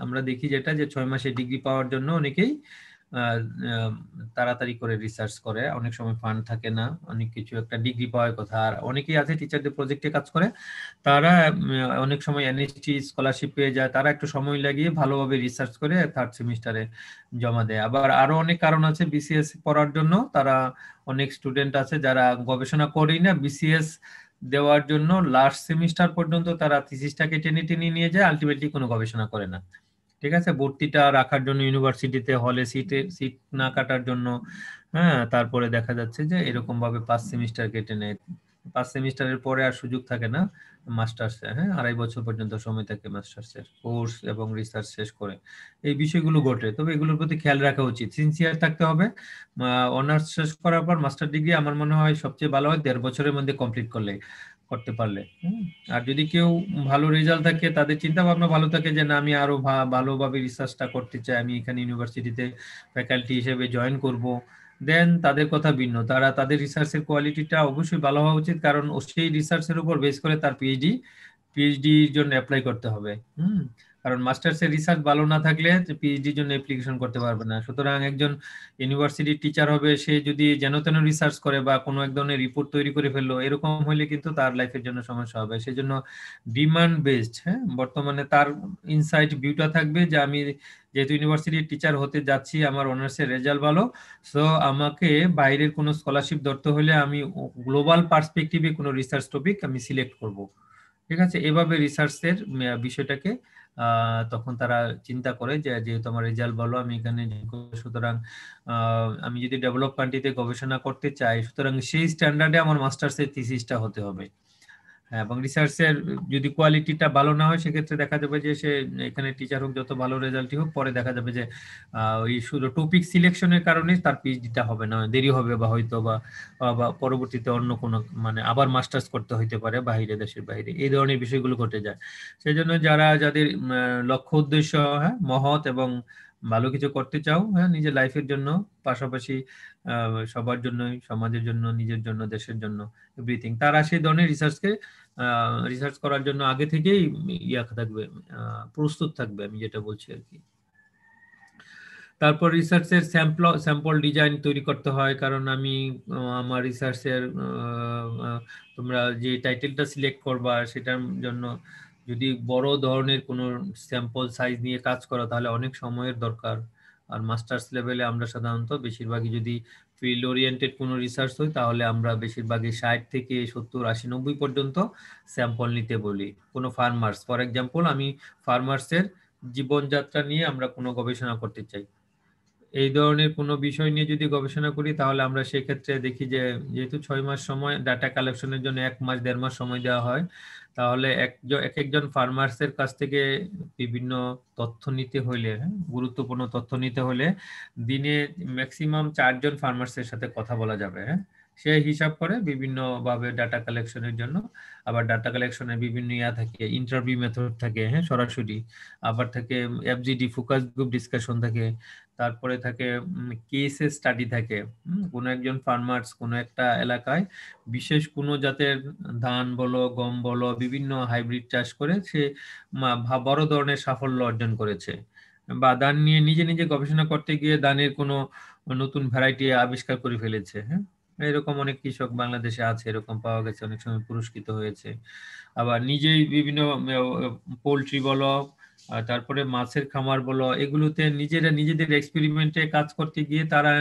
আমরা দেখি যেটা যে 6 মাসে ডিগ্রি পাওয়ার জন্য অনেকেই আহ, আহ, তাড়াতাড়ি করে রিসার্চ করে, অনেক সময় ফান্ড থাকে না, অনেক কিছু একটা ডিগ্রি পাওয়ার কথা। আর অনেকেই আছে টিচারদের প্রজেক্টে কাজ করে, তারা অনেক সময় এনএসটি স্কলারশিপ পেয়ে যায়, তারা একটু সময় লাগিয়ে ভালোভাবে রিসার্চ করে 3rd সেমিস্টারে জমা দেয়। আবার আরো অনেক কারণ আছে বিসিএস পড়ার জন্য, তারা অনেক স্টুডেন্ট আছে যারা গবেষণা করেই না, বিসিএস দেওয়ার জন্য লাস্ট সেমিস্টার পর্যন্ত তারা থিসিসটাকে টেনে টেনে নিয়ে যায়, আলটিমেটলি কোনো গবেষণা করে না। ঠিক আছে, ভর্তিটা রাখার জন্য ইউনিভার্সিটিতে হলে সিট না কাটার জন্য। হ্যাঁ, তারপরে দেখা যাচ্ছে যে এরকম ভাবে 5 সেমিস্টার কেটে নেয়, 5 সেমিস্টারের পরে আর সুযোগ থাকে না মাস্টার্সে। হ্যাঁ, 2.5 বছর পর্যন্ত সময় থাকে মাস্টার্সের কোর্স এবং রিসার্চ শেষ করে। এই বিষয়গুলো ঘটে, তবে এগুলোর প্রতি খেয়াল রাখা উচিত, সিনসিয়ার থাকতে হবে। অনার্স শেষ করার পর মাস্টার ডিগ্রি আমার মনে হয় সবচেয়ে ভালো হয় 1.5 বছরের মধ্যে কমপ্লিট করতে পারলে। আর যদি কেউ ভালো রেজাল্ট থাকে, তাদের চিন্তা ভাবনা ভালো থাকে যে না আমি আরো ভালোভাবে রিসার্চটা করতে চাই, আমি এখানে ইউনিভার্সিটিতে ফ্যাকাল্টি হিসেবে জয়েন করব, দেন তাদের কথা ভিন্ন। তারা তাদের রিসার্চের কোয়ালিটিটা অবশ্যই ভালো হওয়া উচিত, কারণ সেই রিসার্চের উপর বেস করে তার পিএইচডির জন্য অ্যাপ্লাই করতে হবে। কারণ মাস্টার্সের রিসার্চ ভালো না থাকলে পিএইচডির জন্য অ্যাপ্লিকেশন করতে পারবে না। সুতরাং একজন ইউনিভার্সিটির টিচার হবে, সে যদি যেন তেন রিসার্চ করে বা কোনো এক ধরনের রিপোর্ট তৈরি করে ফেললো, এরকম হলে কিন্তু তার লাইফের জন্য সমস্যা হবে। সেজন্য ডিমান্ড বেসড, হ্যাঁ, বর্তমানে তার ইনসাইট ভিউটা থাকবে যে আমি যেহেতু ইউনিভার্সিটির টিচার হতে যাচ্ছি, আমার অনার্সের রেজাল্ট ভালো, সো আমাকে বাইরের কোনো স্কলারশিপ ধরতে হলে আমি গ্লোবাল পার্সপেক্টিভে কোনো রিসার্চ টপিক আমি সিলেক্ট করব। ঠিক আছে, এভাবে রিসার্চের বিষয়টাকে তখন তারা চিন্তা করে যে যেহেতু আমার রেজাল্ট ভালো, আমি এখানে সুতরাং আমি যদি ডেভেলপ কান্ট্রিতে গবেষণা করতে চাই, সুতরাং সেই স্ট্যান্ডার্ডে আমার মাস্টার্সের থিসিসটা হতে হবে। হ্যাঁ, এবং রিসার্চের যদি কোয়ালিটিটা ভালো না হয়, সেক্ষেত্রে দেখা যাবে যে সে এখানে টিচার হোক, যত ভালো রেজাল্টই হোক, পরে দেখা যাবে যে ওই শুধু টপিক সিলেকশনের কারণে তার পিএইচডিটা হবে না, দেরি হবে, বা হয়তো বা পরবর্তীতে অন্য কোনো মানে আবার মাস্টার্স করতে হইতে পারে বাইরে, দেশের বাইরে, এই ধরনের বিষয়গুলো ঘটে যায়। সেই জন্য যাদের লক্ষ্য উদ্দেশ্য, হ্যাঁ, মহৎ এবং ভালো কিছু করতে চাও, হ্যাঁ, নিজের লাইফের জন্য, পাশাপাশি সবার জন্যই, সমাজের জন্য, নিজের জন্য, দেশের জন্য, এভরিথিং, তারা সেই ধরনের রিসার্চ করার জন্য আগে থেকেই ইয়া থাকবে, প্রস্তুত থাকবে, আমি যেটা বলছি আর কি। তারপর রিসার্চের স্যাম্পল ডিজাইন তৈরি করতে হয়, কারণ আমি আমার রিসার্চের তোমরা যে টাইটেলটা সিলেক্ট করবা সেটার জন্য যদি বড় ধরনের কোনো স্যাম্পল সাইজ নিয়ে কাজ করো, তাহলে অনেক সময়ের দরকার। আর মাস্টার্স লেভেলে আমরা সাধারণত বেশিরভাগই যদি ফিল্ড ওরিয়েন্টেড কোনো রিসার্চ হয়, তাহলে আমরা বেশিরভাগই 60 থেকে 70, 80, 90 পর্যন্ত স্যাম্পল নিতে বলি। কোনো ফার্মার্স, ফর এক্সাম্পল, আমি ফার্মার্সের জীবনযাত্রা নিয়ে আমরা কোনো গবেষণা করতে চাই, এই ধরনের কোনো বিষয় নিয়ে যদি গবেষণা করি, তাহলে আমরা সেক্ষেত্রে দেখি যে যেহেতু 6 মাস সময় ডাটা কালেকশনের জন্য 1 মাস 1.5 মাস সময় দেওয়া হয়, তাহলে এক একজন ফার্মার্সের কাছ থেকে বিভিন্ন তথ্য নিতে হলে, হ্যাঁ, গুরুত্বপূর্ণ তথ্য নিতে হলে দিনে ম্যাক্সিমাম 4 জন ফার্মার্সের সাথে কথা বলা যাবে। হ্যাঁ, সে হিসাব করে বিভিন্ন ভাবে ডাটা কালেকশনের জন্য। আবার ডাটা কালেকশনের বিভিন্ন থাকে, ইন্টারভিউ মেথড থাকে, হ্যাঁ, সরাসরি। আবার থাকে এফজিডি, ফোকাস গ্রুপ ডিসকাশন থাকে। তারপরে থাকে কেসে স্টাডি থাকে। কোনো একজন ফার্মার্স কোনো একটা এলাকায় বিশেষ কোনো জাতের ধান বলো, গম বলো, বিভিন্ন হাইব্রিড চাষ করে সে বড় ধরনের সাফল্য অর্জন করেছে, বা ধান নিয়ে নিজে নিজে গবেষণা করতে গিয়ে ধানের কোনো নতুন ভ্যারাইটি আবিষ্কার করে ফেলেছে। হ্যাঁ, এরকম অনেক কৃষক বাংলাদেশে আছে, এরকম পাওয়া গেছে, অনেক সময় পুরস্কৃত হয়েছে। আবার নিজেই বিভিন্ন পোলট্রি বলো, তারপরে মাছের খামার বলো, এগুলোতে নিজেরা নিজেদের এক্সপেরিমেন্টে কাজ করতে গিয়ে তারা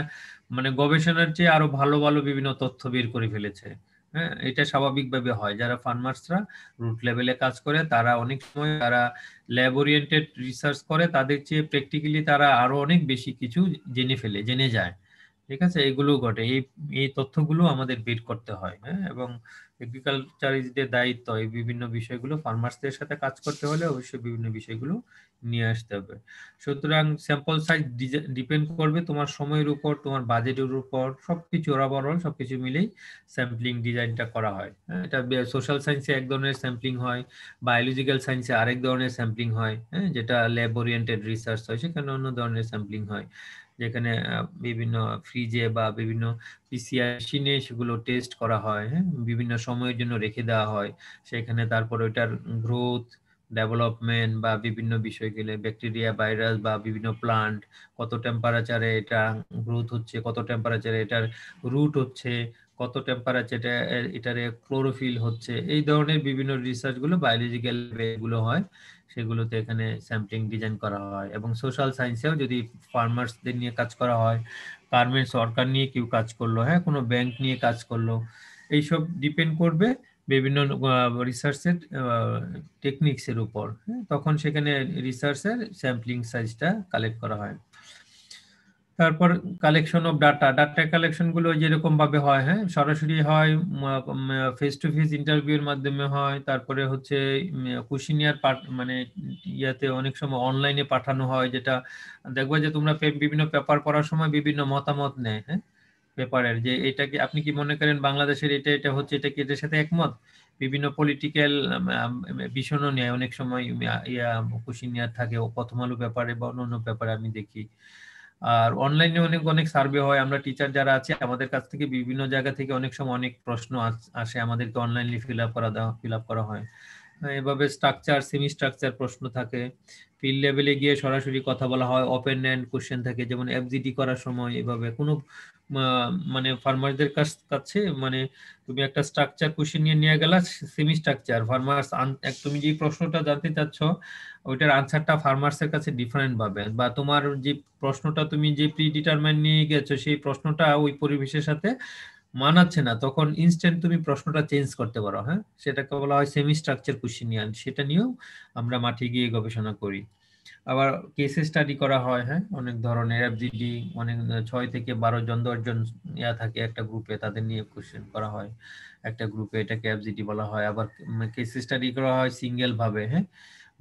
মানে গবেষণার চেয়ে আরো ভালো ভালো বিভিন্ন তথ্য বের করে ফেলেছে। হ্যাঁ, এটা স্বাভাবিকভাবে হয়। যারা ফার্মার্সরা রুট লেভেলে কাজ করে তারা অনেক সময় তারা ল্যাব ওরিয়েন্টেড রিসার্চ করে, তাদের চেয়ে প্র্যাকটিক্যালি তারা আরো অনেক বেশি কিছু জেনে যায়। ঠিক আছে, এগুলো ঘটে। এই এই তথ্যগুলো আমাদের বের করতে হয়। হ্যাঁ, এবং এগ্রিকালচারিস্টদের দায়িত্ব এই বিভিন্ন বিষয়গুলো, ফার্মার্সদের সাথে কাজ করতে হলে অবশ্যই বিভিন্ন বিষয়গুলো নিয়ে আসতে হবে। সুতরাং স্যাম্পল সাইজ ডিপেন্ড করবে তোমার সময়ের উপর, তোমার বাজেটের উপর, সবকিছু ওভারঅল সবকিছু মিলেই স্যাম্পলিং ডিজাইনটা করা হয়। হ্যাঁ, এটা সোশ্যাল সায়েন্সে এক ধরনের স্যাম্পলিং হয়, বায়োলজিক্যাল সায়েন্সে আরেক ধরনের স্যাম্পলিং হয়। হ্যাঁ, যেটা ল্যাব ওরিয়েন্টেড রিসার্চ হয় সেখানে অন্য ধরনের স্যাম্পলিং হয়, যেখানে বিভিন্ন ফ্রিজে বা বিভিন্ন পিসিআর মেশিনে সেগুলো টেস্ট করা হয়। হ্যাঁ, বিভিন্ন সময়ের জন্য রেখে দেওয়া হয় সেখানে। তারপর ওইটার গ্রোথ, ডেভেলপমেন্ট বা বিভিন্ন বিষয়গুলো, ব্যাকটেরিয়া, ভাইরাস বা বিভিন্ন প্লান্ট, কত টেম্পারেচারে এটা গ্রোথ হচ্ছে, কত টেম্পারেচারে এটার রুট হচ্ছে, কত টেম্পারেচারে এটারে ক্লোরোফিল হচ্ছে, এই ধরনের বিভিন্ন রিসার্চ গুলো বায়োলজিক্যাল গুলো হয়, সেগুলোতে এখানে স্যাম্পলিং ডিজাইন করা হয়। এবং সোশ্যাল সায়েন্সেও যদি ফার্মার্সদের নিয়ে কাজ করা হয়, গার্মেন্টস ওয়ার্কার নিয়ে কেউ কাজ করলো, হ্যাঁ, কোনো ব্যাংক নিয়ে কাজ করলো, এইসব ডিপেন্ড করবে বিভিন্ন রিসার্চের টেকনিক্সের উপর। হ্যাঁ, তখন সেখানে রিসার্চের স্যাম্পলিং সাইজটা কালেক্ট করা হয়। তারপর collection of data, data collection গুলো যেরকম ভাবে হয়, হ্যাঁ, সরাসরি হয়, ফেস টু ফেস ইন্টারভিউর মাধ্যমে হয়, তারপরে হচ্ছে কুশিনিয়ার মানে ইয়াতে অনেক সময় অনলাইনে পাঠানো হয়, যেটা দেখবে যে তোমরা বিভিন্ন পেপার পড়ার সময় বিভিন্ন মতামত নেয়। হ্যাঁ, পেপারের যে এটা কি আপনি কি মনে করেন বাংলাদেশের এটা এটা হচ্ছে, এটা কি এটার সাথে একমত, বিভিন্ন পলিটিক্যাল ভীষণও নেয় অনেক সময়, ইয়া কুশিনিয়ার থাকে প্রথম আলো পেপারে বা অন্য পেপারে আমি দেখি। আর অনলাইনে অনেক অনেক সার্ভে হয়, আমরা টিচার যারা আছে আমাদের কাছ থেকে বিভিন্ন জায়গা থেকে অনেক সময় অনেক প্রশ্ন আসে, আমাদেরকে অনলাইনলি ফিল আপ করা হয়। এভাবে স্ট্রাকচার, সেমি স্ট্রাকচার প্রশ্ন থাকে। ফিল্ড লেভেলে গিয়ে সরাসরি কথা বলা হয়, ওপেন এন্ড কোশ্চেন থাকে, যেমন এফজিডি করার সময় এভাবে কোনো মানে ফার্মারদের কাছে মানে তুমি একটা স্ট্রাকচার কোশ্চেন নিয়ে গেলা, সেমি স্ট্রাকচার ফার্মার্স, তুমি যে প্রশ্নটা জানতে চাচ্ছ ওইটার আনসারটা ফার্মার্সের কাছে ডিফারেন্ট পাবে, বা তোমার যে প্রশ্নটা তুমি যে প্রি ডিটারমাইন নিয়ে গেছো সেই প্রশ্নটা ওই পরিবেশের সাথে মানাচ্ছে না, তখন ইনস্ট্যান্ট তুমি প্রশ্নটা চেঞ্জ করতে পারো। হ্যাঁ, সেটাকে বলা হয় সেমি স্ট্রাকচার কোশ্চেনিয়ার, সেটা নিয়েও আমরা মাঠে গিয়ে গবেষণা করি। আবার কেসে স্টাডি করা হয়। হ্যাঁ, অনেক ধরনের এফজিডি, অনেক 6 থেকে 12 জন 10 জন ইয়া থাকে একটা গ্রুপে, তাদের নিয়ে কোশ্চেন করা হয় একটা গ্রুপে, এটাকে এফজিডি বলা হয়। আবার কেসে স্টাডি করা হয় সিঙ্গেল ভাবে। হ্যাঁ,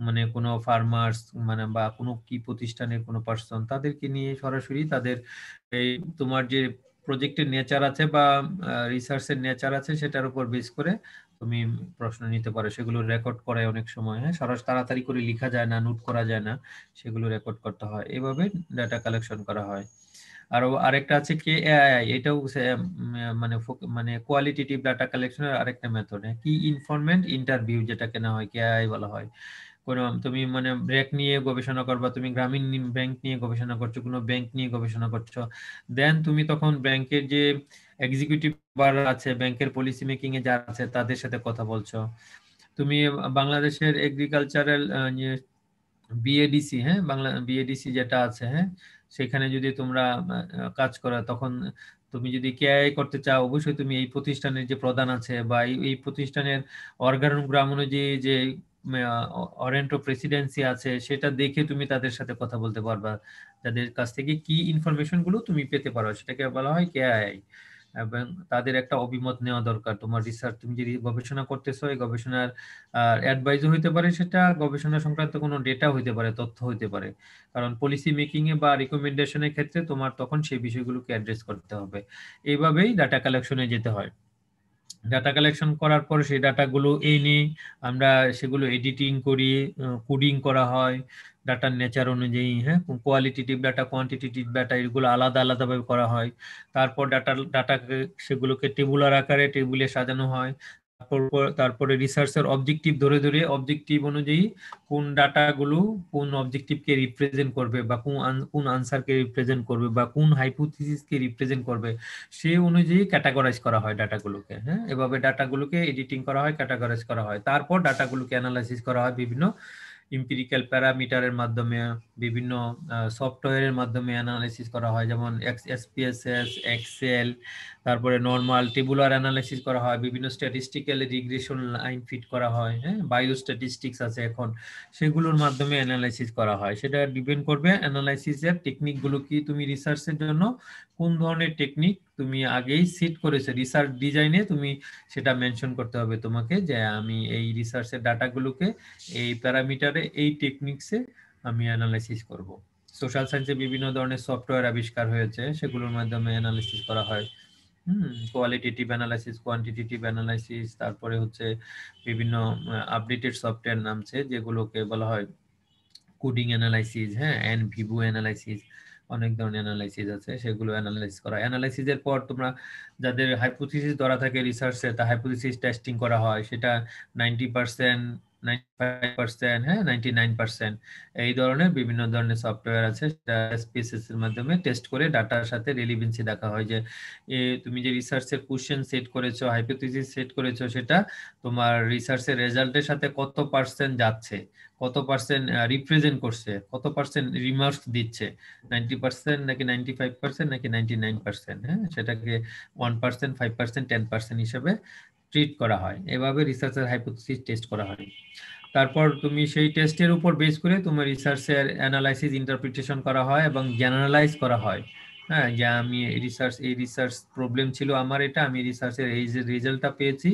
মানে কোনো ফার্মার্স মানে বা কোনো কি প্রতিষ্ঠানের কোনো পার্সন, তাদেরকে নিয়ে সরাসরি তাদের এই তোমার যে প্রজেক্টের নেচার আছে বা রিসার্চের নেচার আছে সেটার উপর বেস করে তুমি প্রশ্ন নিতে পারো। সেগুলো রেকর্ড করায় অনেক সময়। হ্যাঁ, সরাসরি তাড়াতাড়ি করে লেখা যায় না, নোট করা যায় না, সেগুলো রেকর্ড করতে হয়। এভাবে ডাটা কালেকশন করা হয়। আরো আরেকটা আছে কে এআই, এটাও মানে মানে কোয়ালিটেটিভ ডাটা কালেকশনের আরেকটা মেথড, কি ইনফরমেন্ট ইন্টারভিউ যেটাকে না হয় কেআই বলা হয়। কোনো তুমি মানে ব্যাংক নিয়ে গবেষণা করবা, তুমি গ্রামীণ ব্যাংক নিয়ে গবেষণা করছো, কোনো ব্যাংক নিয়ে গবেষণা করছো, দেন তুমি তখন ব্যাংকের যে এক্সিকিউটিভ আছে, ব্যাংকের পলিসি মেকিং এ যারা আছে তাদের সাথে কথা বলছো। তুমি বাংলাদেশের এগ্রিকালচারাল বিএডিসি, হ্যাঁ, বাংলা বিএডিসি যেটা আছে, হ্যাঁ, সেখানে যদি তোমরা কাজ করো, তখন তুমি যদি কেআই করতে চাও অবশ্যই তুমি এই প্রতিষ্ঠানের যে প্রধান আছে বা এই প্রতিষ্ঠানের অর্গানোগ্রাম অনুযায়ী যে অরেন্টো প্রেসিডেন্সি আছে সেটা দেখে তুমি তাদের সাথে কথা বলতে পারবা, তাদের কাছ থেকে কি ইনফরমেশন গুলো তুমি পেতে পারো, সেটাকে বলা হয় কেআই। এবং তাদের একটা অভিমত নেওয়া দরকার। তোমার রিসার্চ, তুমি যে গবেষণা করতেছো, এই গবেষণার অ্যাডভাইজও হইতে পারে, সেটা গবেষণা সংক্রান্ত কোনো ডেটা হইতে পারে, তথ্য হইতে পারে। কারণ পলিসি মেকিং এ বা রিকমেন্ডেশনের ক্ষেত্রে তোমার তখন সেই বিষয়গুলোকে অ্যাড্রেস করতে হবে। এইভাবেই ডাটা কালেকশনে যেতে হয়। ডাটা কালেকশন করার পর সেই ডাটাগুলো এনে আমরা সেগুলো এডিটিং করি, কোডিং করা হয় ডাটার নেচার অনুযায়ী। হ্যাঁ, কোয়ালিটেটিভ ডাটা, কোয়ান্টিটেটিভ ডাটা, এগুলো আলাদা আলাদাভাবে করা হয়। তারপর ডাটাকে সেগুলোকে টেবুলার আকারে টেবিলে সাজানো হয়। তারপরে রিসার্চের অবজেক্টিভ ধরে ধরে অবজেক্টিভ অনুযায়ী কোন ডাটাগুলো কোন অবজেক্টিভকে রিপ্রেজেন্ট করবে, বা কোন আনসারকে রিপ্রেজেন্ট করবে, বা কোন হাইপোথিসিসকে রিপ্রেজেন্ট করবে, সেই অনুযায়ী ক্যাটাগরাইজ করা হয় ডাটাগুলোকে। হ্যাঁ, এভাবে ডাটাগুলোকে এডিটিং করা হয়, ক্যাটাগরাইজ করা হয়। তারপর ডাটাগুলোকে অ্যানালাইসিস করা হয় বিভিন্ন ইম্পিরিক্যাল প্যারামিটারের মাধ্যমে, বিভিন্ন সফটওয়্যারের মাধ্যমে অ্যানালাইসিস করা হয়, যেমন এসপিএসএস, এক্সেল। তারপরে নর্মাল টেবুলার অ্যানালাইসিস করা হয়, বিভিন্ন স্ট্যাটিস্টিক্যাল রিগ্রেশন লাইন ফিট করা হয়। হ্যাঁ, বায়ো স্ট্যাটিস্টিক্স আছে এখন, সেগুলোর মাধ্যমে অ্যানালাইসিস করা হয়। সেটা ডিপেন্ড করবে অ্যানালাইসিসের টেকনিকগুলো কি, তুমি রিসার্চের জন্য কোন ধরনের টেকনিক তুমি আগেই সেট করেছো। রিসার্চ ডিজাইনে তুমি সেটা মেনশন করতে হবে তোমাকে, যে আমি এই রিসার্চের ডাটাগুলোকে এই প্যারামিটারে এই টেকনিক্সে আমি অ্যানালাইসিস করব। সোশ্যাল সায়েন্সে বিভিন্ন ধরনের সফটওয়্যার আবিষ্কার হয়েছে, সেগুলোর মাধ্যমে অ্যানালাইসিস করা হয়। কোয়ালিটেটিভ অ্যানালাইসিস, কোয়ান্টিটেটিভ অ্যানালাইসিস, তারপরে হচ্ছে বিভিন্ন আপডেটেড সফটওয়্যার নামছে যেগুলোকে বলা হয় কোডিং অ্যানালাইসিস। হ্যাঁ, এন ভিভো অ্যানালাইসিস, অনেক ধরনের অ্যানালাইসিস আছে, সেগুলো অ্যানালাইজ করা। অ্যানালাইসিসের পর তোমরা যাদের হাইপোথিসিস ধরা থাকে রিসার্চে, তা হাইপোথিসিস টেস্টিং করা হয়, সেটা 90%, 95%, হ্যাঁ 99%। এই ধরনের বিভিন্ন ধরনের সফটওয়্যার আছে, সেটা এসপিএসএস এর মাধ্যমে টেস্ট করে ডাটার সাথে রিলেভেন্সি দেখা হয়, যে তুমি যে রিসার্চের কোশ্চেন সেট করেছো, হাইপোথিসিস সেট করেছো, সেটা তোমার রিসার্চের রেজাল্টের সাথে কত পার্সেন্ট যাচ্ছে, কত পার্সেন্ট রিপ্রেজেন্ট করছে, কত পার্সেন্ট রিমার্কস দিচ্ছে, 90% নাকি 95% নাকি 99%। হ্যাঁ, সেটাকে 1%, 5%, 10% হিসেবে ট্রিট করা হয়। এভাবে রিসার্চের হাইপোথিসিস টেস্ট করা হয়। তারপর তুমি সেই টেস্টের উপর বেস করে তোমার রিসার্চের অ্যানালাইসিস, ইন্টারপ্রিটেশন করা হয় এবং জেনারেলাইজ করা হয়। হ্যাঁ, যে আমি এই রিসার্চ প্রবলেম ছিল আমার, এটা আমি রিসার্চের এই যে রেজাল্টটা পেয়েছি,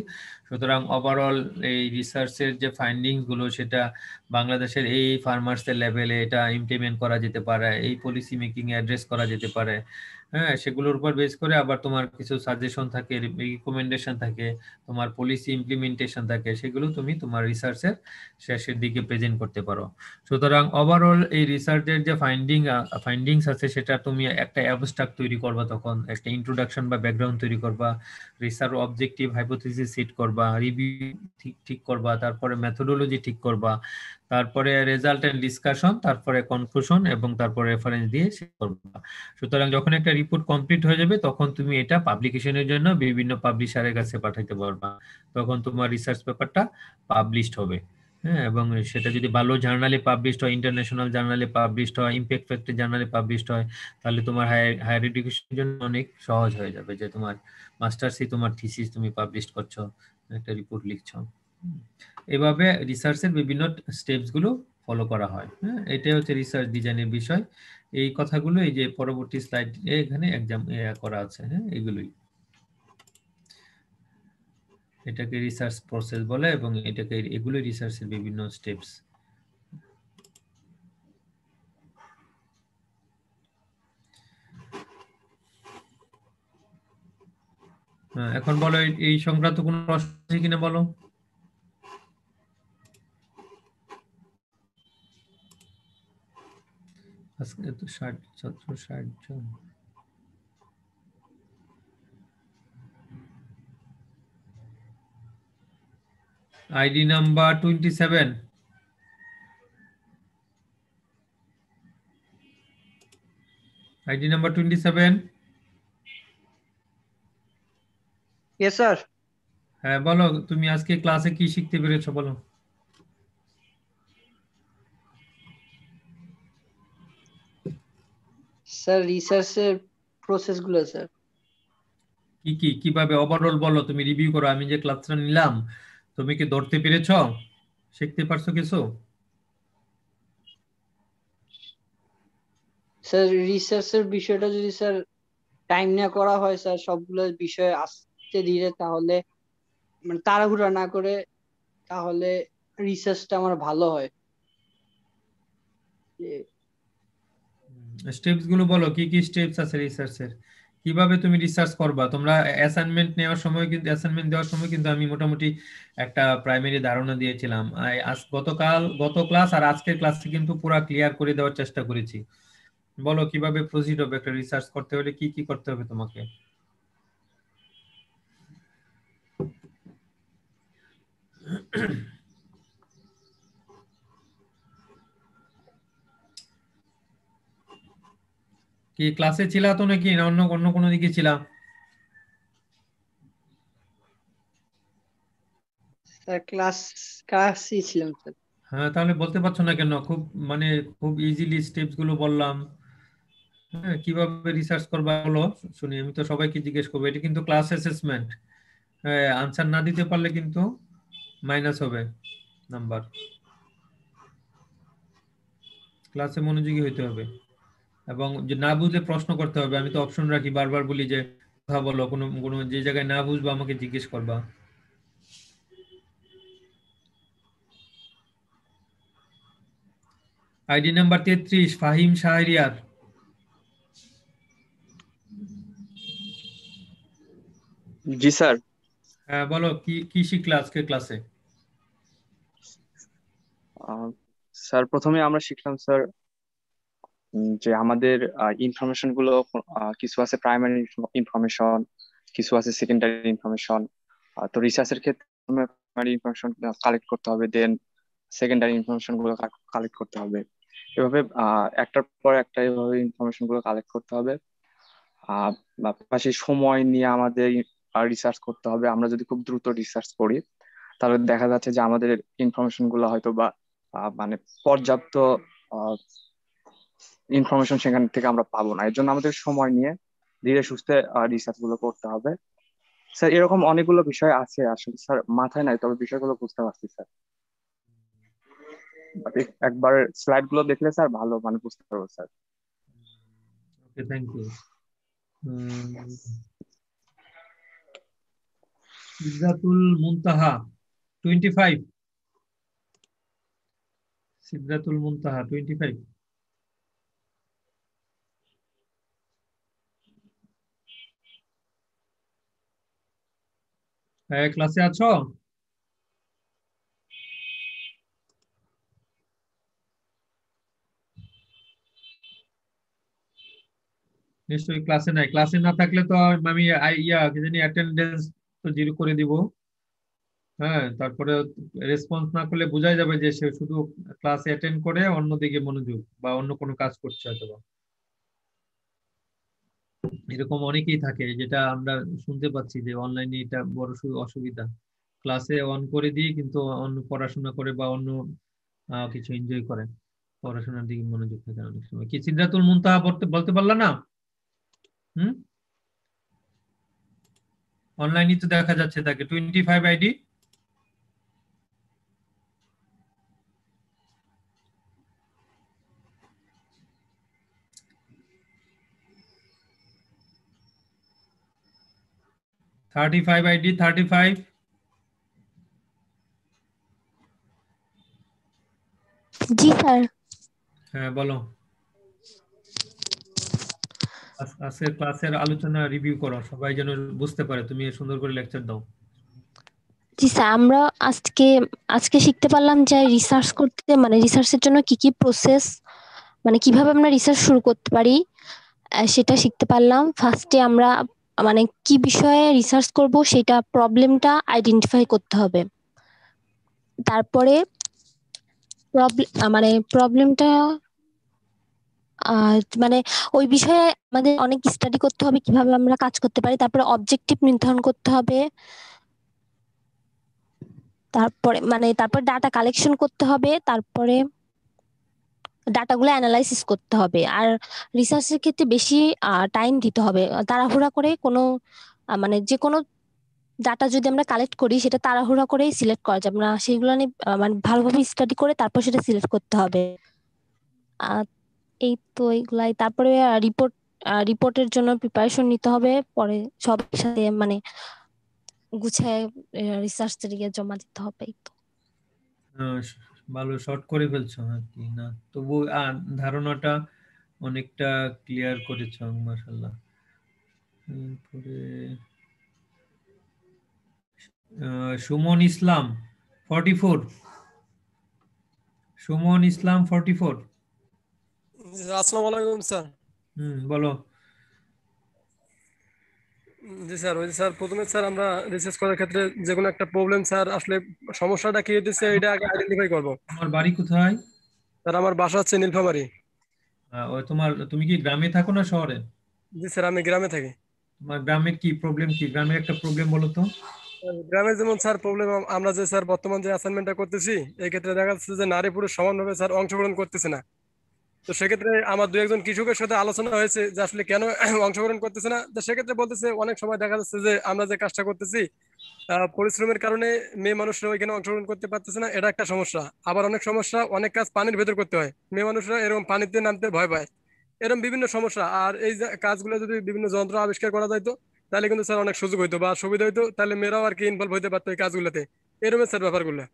সুতরাং ওভারঅল এই রিসার্চের যে ফাইন্ডিংস গুলো, সেটা বাংলাদেশের এই ফার্মার্সের লেভেলে এটা ইমপ্লিমেন্ট করা যেতে পারে, এই পলিসি মেকিং এ অ্যাড্রেস করা যেতে পারে। হ্যাঁ, সেগুলোর উপর বেস করে আবার তোমার কিছু সাজেশন থাকে, রিকমেন্ডেশন থাকে, তোমার পলিসি ইমপ্লিমেন্টেশন থাকে, সেগুলো তুমি তোমার রিসার্চের শেষের দিকে প্রেজেন্ট করতে পারো। সুতরাং ওভারঅল এই রিসার্চের যে ফাইন্ডিংস আছে, সেটা তুমি একটা অ্যাবস্ট্রাক্ট তৈরি করবা, তখন একটা ইন্ট্রোডাকশন বা ব্যাকগ্রাউন্ড তৈরি করবা, রিসার্চ অবজেক্টিভ, হাইপোথিসিস সেট করবা, রিভিউ ঠিক করবা, তারপরে মেথোডোলজি ঠিক করবা, তারপরে রেজাল্ট এন্ড ডিসকাশন, তারপরে কনক্লুশন, এবং তারপরে রেফারেন্স দিয়ে শেষ করবা। সুতরাং যখন একটা রিপোর্ট কমপ্লিট হয়ে যাবে, তখন তুমি এটা পাবলিকেশনের জন্য বিভিন্ন পাবলিশারের কাছে পাঠাইতে পারবা, তখন তোমার রিসার্চ পেপারটা পাবলিশড হবে। হ্যাঁ, এবং সেটা যদি ভালো জার্নালে পাবলিশড হয়, ইন্টারন্যাশনাল জার্নালে পাবলিশড হয়, ইম্প্যাক্ট ফ্যাক্টর জার্নালে পাবলিশড হয়, তাহলে তোমার হায়ার এডুকেশনের জন্য অনেক সহজ হয়ে যাবে, যে তোমার মাস্টার্সে তোমার থিসিস তুমি পাবলিশ করছো, একটা রিপোর্ট লিখছো। এভাবে রিসার্চের বিভিন্ন স্টেপস গুলো ফলো করা হয়। হ্যাঁ, এটাই হচ্ছে রিসার্চ ডিজাইনের বিষয়। এই কথাগুলো এই যে পরবর্তী স্লাইড এখানে এক্সাম করা আছে। হ্যাঁ, এগুলোই, এটাকে রিসার্চ প্রসেস বলে, এবং এগুলো রিসার্চের বিভিন্ন স্টেপস। এখন বলো, এই সংক্রান্ত কোনো প্রশ্ন আছে কিনা বলো। আজকে তো 60 ছাত্র, 60 জন। ID number 27। ID number 27। Yes sir. হ্যাঁ, বলো তুমি আজকে ক্লাসে কি শিখতে পেরেছো, বলো। স্যার রিসার্চের প্রসেস গুলো স্যার। কি কি কিভাবে ওভারঅল বলো, তুমি রিভিউ করো, আমি যে ক্লাসটা নিলাম তুমি কি ধরতে পেরেছো, শিখতে পারছো কিছু? স্যার রিসার্চের বিষয়টা যদি স্যার টাইম নিয়ে করা হয় স্যার সবগুলো বিষয় আস্তে ধীরে, তাহলে মানে তাড়াহুড়া না করে, তাহলে রিসার্চটা আমার ভালো হয়। স্টেপস গুলো বলো, কি কি স্টেপস আছে রিসার্চের, কিভাবে তুমি রিসার্চ করবা। তোমরা অ্যাসাইনমেন্ট নেওয়ার সময় কিন্তু, অ্যাসাইনমেন্ট দেওয়ার সময় কিন্তু আমি মোটামুটি একটা প্রাইমারি ধারণা দিয়েছিলাম। আজ গত ক্লাস আর আজকের ক্লাসে কিন্তু পুরো ক্লিয়ার করে দেওয়ার চেষ্টা করেছি। বলো কিভাবে প্রসিড হবে, একটা রিসার্চ করতে হলে কি কি করতে হবে তোমাকে। কি ক্লাসে ছিলা তো নাকি, না অন্য অন্য কোনো দিকে ছিলা? স্যার ক্লাসই ছিলাম স্যার। হ্যাঁ, তাহলে বলতে পারছো না কেন? খুব মানে খুব ইজিলি স্টেপস গুলো বললাম। হ্যাঁ, কিভাবে রিসার্চ করবা বলো শুনি। আমি তো সবাইকে জিজ্ঞেস করবো, এটা কিন্তু ক্লাস অ্যাসেসমেন্ট। আনসার না দিতে পারলে কিন্তু মাইনাস হবে নাম্বার। ক্লাসে মনোযোগী হইতে হবে এবং যে না বুঝলে প্রশ্ন করতে হবে। আমি তো অপশন রাখি, বারবার বলি যে কথা বলো, কোনো কোনো যে জায়গায় না বুঝবা আমাকে জিজ্ঞেস করবা। ID number 33, Fahim Shahriar. জি স্যার। হ্যাঁ বলো, কি কি শিখলা আজকে ক্লাসে? স্যার প্রথমে আমরা শিখলাম স্যার যে আমাদের ইনফরমেশন গুলো কিছু আছে প্রাইমারি ইনফরমেশন, কিছু আছে সেকেন্ডারি ইনফরমেশন। তো রিসার্চের ক্ষেত্রে প্রাইমারি ইনফরমেশন কালেক্ট করতে হবে, দেন সেকেন্ডারি ইনফরমেশন গুলো কালেক্ট করতে হবে। এভাবে একটার পর একটা এভাবে ইনফরমেশন গুলো কালেক্ট করতে হবে। পাশাপাশি সময় নিয়ে আমাদের রিসার্চ করতে হবে। আমরা যদি খুব দ্রুত রিসার্চ করি তাহলে দেখা যাচ্ছে যে আমাদের ইনফরমেশন গুলো হয়তো বা মানে পর্যাপ্ত ইনফরমেশন সেখান থেকে আমরা পাবো না। এর জন্য আমাদের সময় নিয়ে ধীরে সুস্থে রিসার্চ গুলো করতে হবে। স্যার এরকম অনেকগুলো বিষয় আছে, আসলে স্যার মাথায় নাই, তবে বিষয়গুলো বুঝতে পারছি স্যার। একবার স্লাইড গুলো দেখলে স্যার ভালো মানে বুঝতে পারবো sir. Okay, thank you. Sidratul Muntaha 25। Sidratul Muntaha 25। হ্যাঁ, ক্লাসে আছো? নিশ্চয়ই ক্লাসে নাই। ক্লাসে না থাকলে তো আমি কি জানি অ্যাটেন্ডেন্স তো জিরো করে দিব। হ্যাঁ, তারপরে রেসপন্স না করলে বোঝাই যাবে যে সে শুধু ক্লাসে অ্যাটেন্ড করে অন্যদিকে মনোযোগ বা অন্য কোনো কাজ করছে হয়তো। এরকম অনেকেই থাকে, যেটা আমরা শুনতে পাচ্ছি যে অনলাইনে এটা বড় অসুবিধা। ক্লাসে অন করে দিয়ে কিন্তু অন্য পড়াশোনা করে বা অন্য কিছু এনজয় করে, পড়াশোনার দিকে মনোযোগ থাকে না অনেক সময়। কি সিদরাতুল মুনতাহা বলতে বলতে পারলা না? হুম, অনলাইনে তো দেখা যাচ্ছে তাকে 25 আইডি। আইডি 35। জি স্যার। হ্যাঁ বলো, আজকের ক্লাসের আলোচনা রিভিউ করো, সবাই যেন বুঝতে পারে। তুমি সুন্দর করে লেকচার দাও। জি স্যার, আমরা আজকে আজকে শিখতে পারলাম যে রিসার্চ করতে মানে রিসার্চের জন্য কি কি প্রসেস, মানে কিভাবে আমরা রিসার্চ শুরু করতে পারি সেটা শিখতে পারলাম। ফার্স্টে আমরা মানে কি বিষয়ে রিসার্চ করব সেটা প্রবলেমটা আইডেন্টিফাই করতে হবে। তারপরে মানে প্রবলেমটা মানে ওই বিষয়ে আমাদের অনেক স্টাডি করতে হবে কিভাবে আমরা কাজ করতে পারি। তারপরে অবজেক্টিভ নির্ধারণ করতে হবে। তারপর ডাটা কালেকশন করতে হবে। তারপরে ডাটাগুলো অ্যানালাইসিস করতে হবে। আর রিসার্চের ক্ষেত্রে বেশি টাইম দিতে হবে। তাড়াহুড়া করে কোনো মানে যে কোনো ডাটা যদি আমরা কালেক্ট করি সেটা তাড়াহুড়া করেই সিলেক্ট করা যাবে না। সেগুলো নিয়ে মানে ভালোভাবে স্টাডি করে তারপর সেটা সিলেক্ট করতে হবে। এই তো এইগুলাই। তারপরে রিপোর্ট রিপোর্টের জন্য প্রিপারেশন নিতে হবে, পরে সবার সাথে মানে গুছায় রিসার্চ এর জমা দিতে হবে। এই তো। ভালো শর্ট করে ফেলছো আর কি, না তবু ধারণাটা অনেকটা ক্লিয়ার করেছো মাশাআল্লাহ। এরপরে সুমন ইসলাম 44, সুমন ইসলাম 44। আসসালামু আলাইকুম স্যার। বলো। জি স্যার, ওই স্যার প্রথমে স্যার আমরা রিসার্চ করার ক্ষেত্রে যে কোনো একটা প্রবলেম স্যার আসলে সমস্যাটা কি হতেছে এটা আগে আইডেন্টিফাই করব। তোমার বাড়ি কোথায়? স্যার আমার বাসা হচ্ছে নীলফামারী। তুমি কি গ্রামে থাকো না শহরে? জি স্যার, আমি গ্রামে থাকি। তোমার গ্রামে কি প্রবলেম, কি গ্রামের একটা প্রবলেম বলো তো। গ্রামে যেমন স্যার প্রবলেম, আমরা যে স্যার বর্তমান যে অ্যাসাইনমেন্টটা করতেছি এই ক্ষেত্রে দেখা যাচ্ছে যে নারী পুরুষ সমানভাবে স্যার অংশগ্রহণ করতেছে না। তো সেক্ষেত্রে আমার দু একজন কৃষকের সাথে আলোচনা হয়েছে যে আসলে কেন অংশগ্রহণ করতেছে না। তো সেক্ষেত্রে বলতেছে অনেক সময় দেখা যাচ্ছে যে আমরা যে কাজটা করতেছি পরিশ্রমের কারণে মেয়ে মানুষরা ওইখানে অংশগ্রহণ করতে পারতেছে না, এটা একটা সমস্যা। আবার অনেক সমস্যা, অনেক কাজ পানির ভেতর করতে হয়, মেয়ে মানুষরা এরকম পানিতে নামতে ভয় পায়, এরকম বিভিন্ন সমস্যা। আর এই যে কাজগুলো যদি বিভিন্ন যন্ত্র আবিষ্কার করা যাইতো তাহলে কিন্তু স্যার অনেক সুযোগ হইতো বা সুবিধা হইতো, তাহলে মেয়েরাও আর কি ইনভলভ হইতে পারতো এই কাজগুলোতে, এরকম স্যার ব্যাপারগুলো।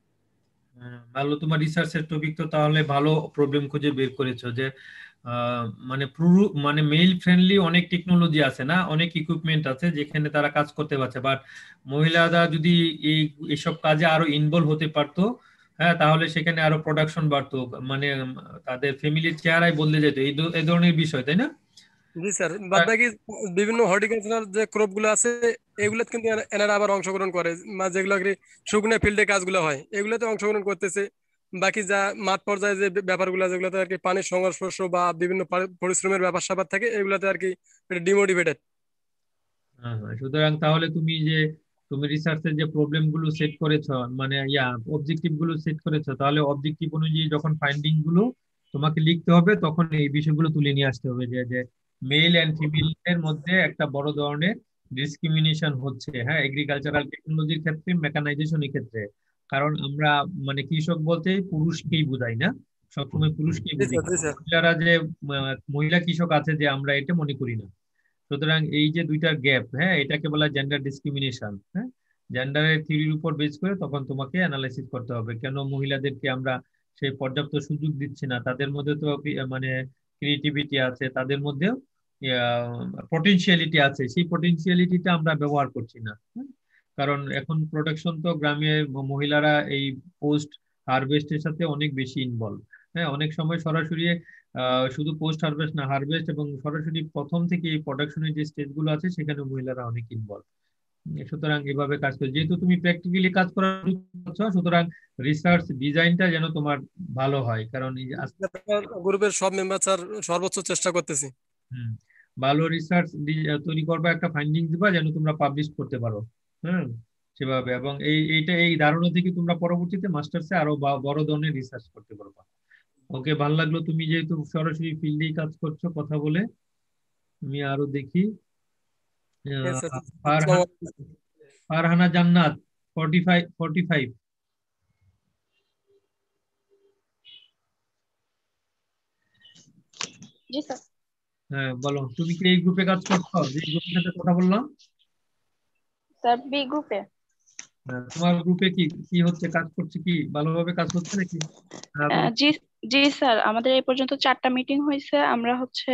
ভালো, তোমার রিসার্চের টপিক তো তাহলে ভালো প্রবলেম খুঁজে বের করেছো যে মানে মানে মেল ফ্রেন্ডলি অনেক টেকনোলজি আছে না, অনেক ইকুইপমেন্ট আছে যেখানে তারা কাজ করতে পারছে, বাট মহিলারা যদি এইসব কাজে আরো ইনভলভ হতে পারতো, হ্যাঁ, তাহলে সেখানে আরো প্রোডাকশন বাড়তো, মানে তাদের ফ্যামিলির চেহারাই বদলে যেত, এই ধরনের বিষয়, তাই না? জি স্যার, বাদ বাকি বিভিন্ন হর্টিকালচারাল যে ক্রপ গুলো আছে এগুলো কিন্তু এনারা আবার অংশগ্রহণ করে, যেগুলো আর কি শুকনো ফিল্ডে কাজগুলো হয় এগুলোতে অংশগ্রহণ করতেছে। বাকি যা মাঠ পর্যায়ে যে ব্যাপারগুলো যেগুলোতে আর কি পানির সংস্পর্শ বা বিভিন্ন পরিশ্রমের ব্যাপার স্যাপার থাকে এগুলোতে আর কি ডিমোটিভেটেড। সুতরাং তাহলে তুমি রিসার্চের যে প্রবলেম গুলো সেট করেছো, মানে অবজেক্টিভ গুলো সেট করেছো, তাহলে অবজেক্টিভ অনুযায়ী যখন ফাইন্ডিং গুলো তোমাকে লিখতে হবে তখন এই বিষয়গুলো তুলে নিয়ে আসতে হবে যে যে মেল এন্ড ফিমেল এর মধ্যে একটা বড় ধরনের ডিসক্রিমিনেশন হচ্ছে, হ্যাঁ, এগ্রিকালচারাল টেকনোলজির ক্ষেত্রে, মেকানাইজেশনের ক্ষেত্রে। কারণ আমরা মানে কৃষক বলতে পুরুষকেই বুঝাই না, সবসময় পুরুষকেই জি বুঝি, স্যার, জি স্যার। মহিলারা যে মহিলা কৃষক আছে যে আমরা এটা মনে করি না। সুতরাং এই যে দুইটার গ্যাপ, হ্যাঁ, এটাকে বলা জেন্ডার ডিসক্রিমিনেশন। হ্যাঁ, জেন্ডারের থিওরির উপর বেস করে তখন তোমাকে অ্যানালাইসিস করতে হবে কেন মহিলাদেরকে আমরা সেই পর্যাপ্ত সুযোগ দিচ্ছি না, তাদের মধ্যে তো মানে ক্রিয়েটিভিটি আছে, তাদের মধ্যেও পটেনশিয়ালিটি আছে, সেই পটেনশিয়ালিটিটা আমরা ব্যবহার করছি না। কারণ এখন প্রোডাকশন তো গ্রামে মহিলারা এই পোস্ট হারভেস্টের সাথে অনেক বেশি ইনভলভ। হ্যাঁ, অনেক সময় সরাসরি শুধু পোস্ট হারভেস্ট না, হারভেস্ট এবং সরাসরি প্রথম থেকে এই প্রোডাকশনের যে স্টেজ গুলো আছে সেখানে মহিলারা অনেক ইনভলভ। সুতরাং এভাবে কাজ করে, যেহেতু তুমি প্র্যাকটিক্যালি কাজ করার, সুতরাং রিসার্চ ডিজাইনটা যেন তোমার ভালো হয়, কারণ এই যে গ্রুপের সব মেম্বার স্যার সর্বোচ্চ চেষ্টা করতেছি। ভালো রিসার্চ তৈরি করবা, একটা ফাইন্ডিং দিবা যেন তোমরা পাবলিশ করতে পারো, হ্যাঁ, সেভাবে। এবং এই ধারণা থেকে তোমরা পরবর্তীতে মাস্টার্সে আরো বড় ধরনের রিসার্চ করতে পারবা। ওকে, ভালো লাগলো তুমি যেহেতু সরাসরি ফিল্ডেই কাজ করছো কথা বলে। আমি আরো দেখি ফারহানা জান্নাত 45। জি স্যার। হ্যাঁ, বলো, তুমি কি এই গ্রুপে কাজ করছো, যে গ্রুপের সাথে কথা বললাম? স্যার বি গ্রুপে। তোমার গ্রুপে কি কি হচ্ছে, কাজ করছে কি, ভালোভাবে কাজ হচ্ছে নাকি? জি জি স্যার, আমাদের এই পর্যন্ত 4টা মিটিং হয়েছে, আমরা হচ্ছে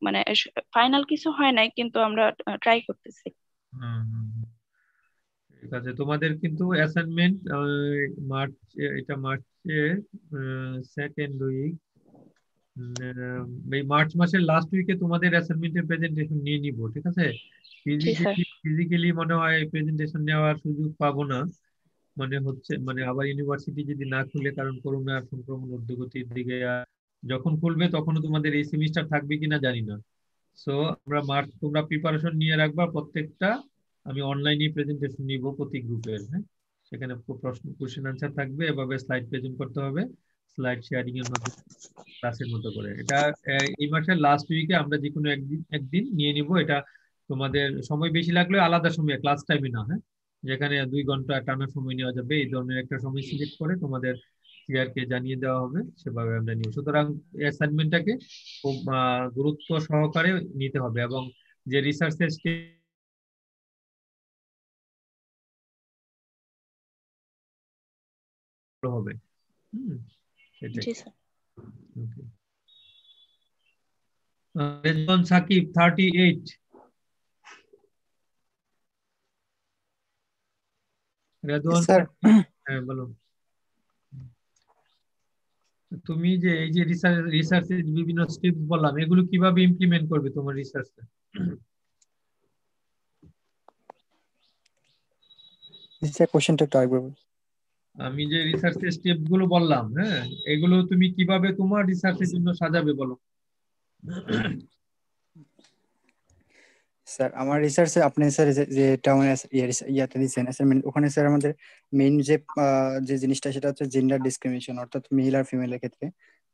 মানে ফাইনাল কিছু হয় নাই কিন্তু আমরা ট্রাই করতেছি। ঠিক আছে, তোমাদের কিন্তু অ্যাসাইনমেন্ট এটা মার্চের সেকেন্ড উইক, এই মার্চ মাসের লাস্ট উইকে তোমাদের অ্যাসাইনমেন্টের প্রেজেন্টেশন নিয়ে নিব, ঠিক আছে? ফিজিক্যালি মনে হয় প্রেজেন্টেশন নেওয়ার সুযোগ পাবো না, মানে হচ্ছে মানে আবার ইউনিভার্সিটি যদি না খুলে, কারণ করোনা সংক্রমণ ঊর্ধ্বগতির দিকে, যখন খুলবে তখনও তোমাদের এই সেমিস্টার থাকবে কিনা জানি না। সো তোমরা প্রিপারেশন নিয়ে রাখবা প্রত্যেকটা। আমি অনলাইনে প্রেজেন্টেশন নিব প্রতি গ্রুপের, হ্যাঁ, সেখানে প্রশ্ন কোশ্চেন আনসার থাকবে, এভাবে স্লাইড প্রেজেন্ট করতে হবে, স্লাইড শেয়ারিং এর মাধ্যমে ক্লাসের মতো করে। এটা এই মাসের লাস্ট উইকে আমরা যে কোনো একদিন নিয়ে নিব। এটা তোমাদের সময় বেশি লাগলে আলাদা সময়, ক্লাস টাইমে না, হ্যাঁ, যেখানে 2 ঘন্টা টানা সময় নেওয়া যাবে, এই ধরনের একটা সময় সিলেক্ট করে তোমাদের সিআরকে জানিয়ে দেওয়া হবে, সেভাবে আমরা নিব। সুতরাং অ্যাসাইনমেন্টটাকে খুব গুরুত্ব সহকারে নিতে হবে এবং যে রিসার্চের হবে সেটাই। জি স্যার। ওকে, রেজওয়ান সাকিব 38। রেজওয়ান স্যার সাকিব, হ্যাঁ বলো। তুমি যে এই যে রিসার্চের বিভিন্ন স্টেপস বললাম, এগুলো কিভাবে ইমপ্লিমেন্ট করবে তোমার রিসার্চে? স্যার কোশ্চেনটা একটু আরেকবার বলুন। আমি যে রিসার্চের স্টেপ গুলো বললাম, হ্যাঁ, এগুলো তুমি কিভাবে তোমার রিসার্চের জন্য সাজাবে বলো। স্যার আমার রিসার্চে আপনি স্যার যেটা আমার ইয়াতে দিচ্ছেন অ্যাসাইনমেন্ট, ওখানে স্যার আমাদের মেইন যে জিনিসটা সেটা হচ্ছে জেন্ডার ডিসক্রিমিনেশন, অর্থাৎ মেল আর ফিমেলের ক্ষেত্রে।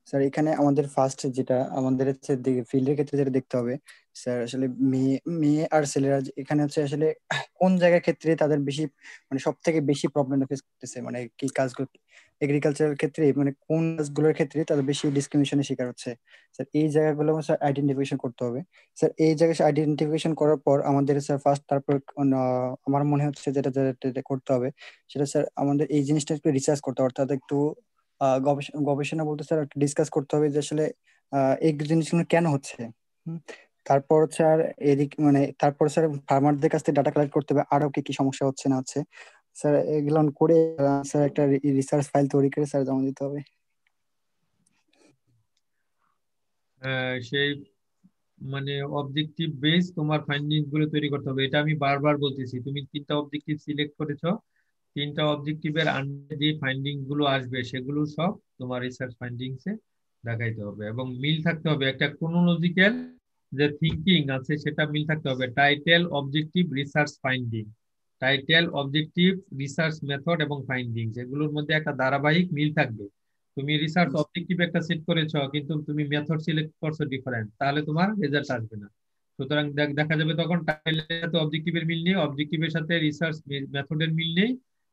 স্যার এখানে আমাদের ফার্স্ট যেটা আমাদের হচ্ছে ফিল্ডের ক্ষেত্রে যেটা দেখতে হবে স্যার, আসলে মেয়ে মেয়ে আর ছেলেরা এখানে হচ্ছে আসলে কোন জায়গার ক্ষেত্রে তাদের বেশি মানে সব থেকে বেশি প্রবলেম ফেস করতেছে, মানে কি কাজগুলো এগ্রিকালচারের ক্ষেত্রে মানে কোন কাজগুলোর ক্ষেত্রে তাদের বেশি ডিসক্রিমিনেশনের শিকার হচ্ছে। স্যার এই জায়গাগুলো স্যার আইডেন্টিফিকেশন করতে হবে। স্যার এই জায়গায় আইডেন্টিফিকেশন করার পর আমাদের স্যার ফার্স্ট তারপর আমার মনে হচ্ছে যেটা যেটা করতে হবে সেটা স্যার আমাদের এই জিনিসটা একটু রিসার্চ করতে হবে, অর্থাৎ একটু গবেষণা বলতে স্যার একটু ডিসকাস করতে হবে যে আসলে এই জিনিসগুলো কেন হচ্ছে। তারপর স্যার এদিক মানে তারপর স্যার ফার্মারদের কাছ থেকে ডাটা কালেক্ট করতে হবে আরো কি কি সমস্যা হচ্ছে না হচ্ছে। স্যার এগুলো করে স্যার একটা রিসার্চ ফাইল তৈরি করে স্যার জমা দিতে হবে। সেই মানে অবজেক্টিভ বেস তোমার ফাইন্ডিংস গুলো তৈরি করতে হবে। এটা আমি বারবার বলতেছি, তুমি 3টা অবজেক্টিভ সিলেক্ট করেছো, 3টা অবজেক্টিভের আন্ডারে যে ফাইন্ডিং গুলো আসবে সেগুলো সব তোমার রিসার্চ ফাইন্ডিংস এ দেখাইতে হবে এবং মিল থাকতে হবে। একটা ক্রোনোলজিক্যাল যে থিঙ্কিং আছে সেটা মিল থাকতে হবে। Title, objective, research finding, title, objective, research method এবং ফাইন্ডিংস, এগুলোর মধ্যে একটা ধারাবাহিক মিল থাকবে। তুমি রিসার্চ অবজেক্টিভ একটা সেট করেছো কিন্তু তুমি মেথড সিলেক্ট করছো ডিফারেন্ট, তাহলে তোমার রেজাল্ট আসবে না। সুতরাং দেখা যাবে তখন টাইটেলের সাথে অবজেক্টিভের মিল নেই, অবজেক্টিভের সাথে রিসার্চ মেথডের মিল নেই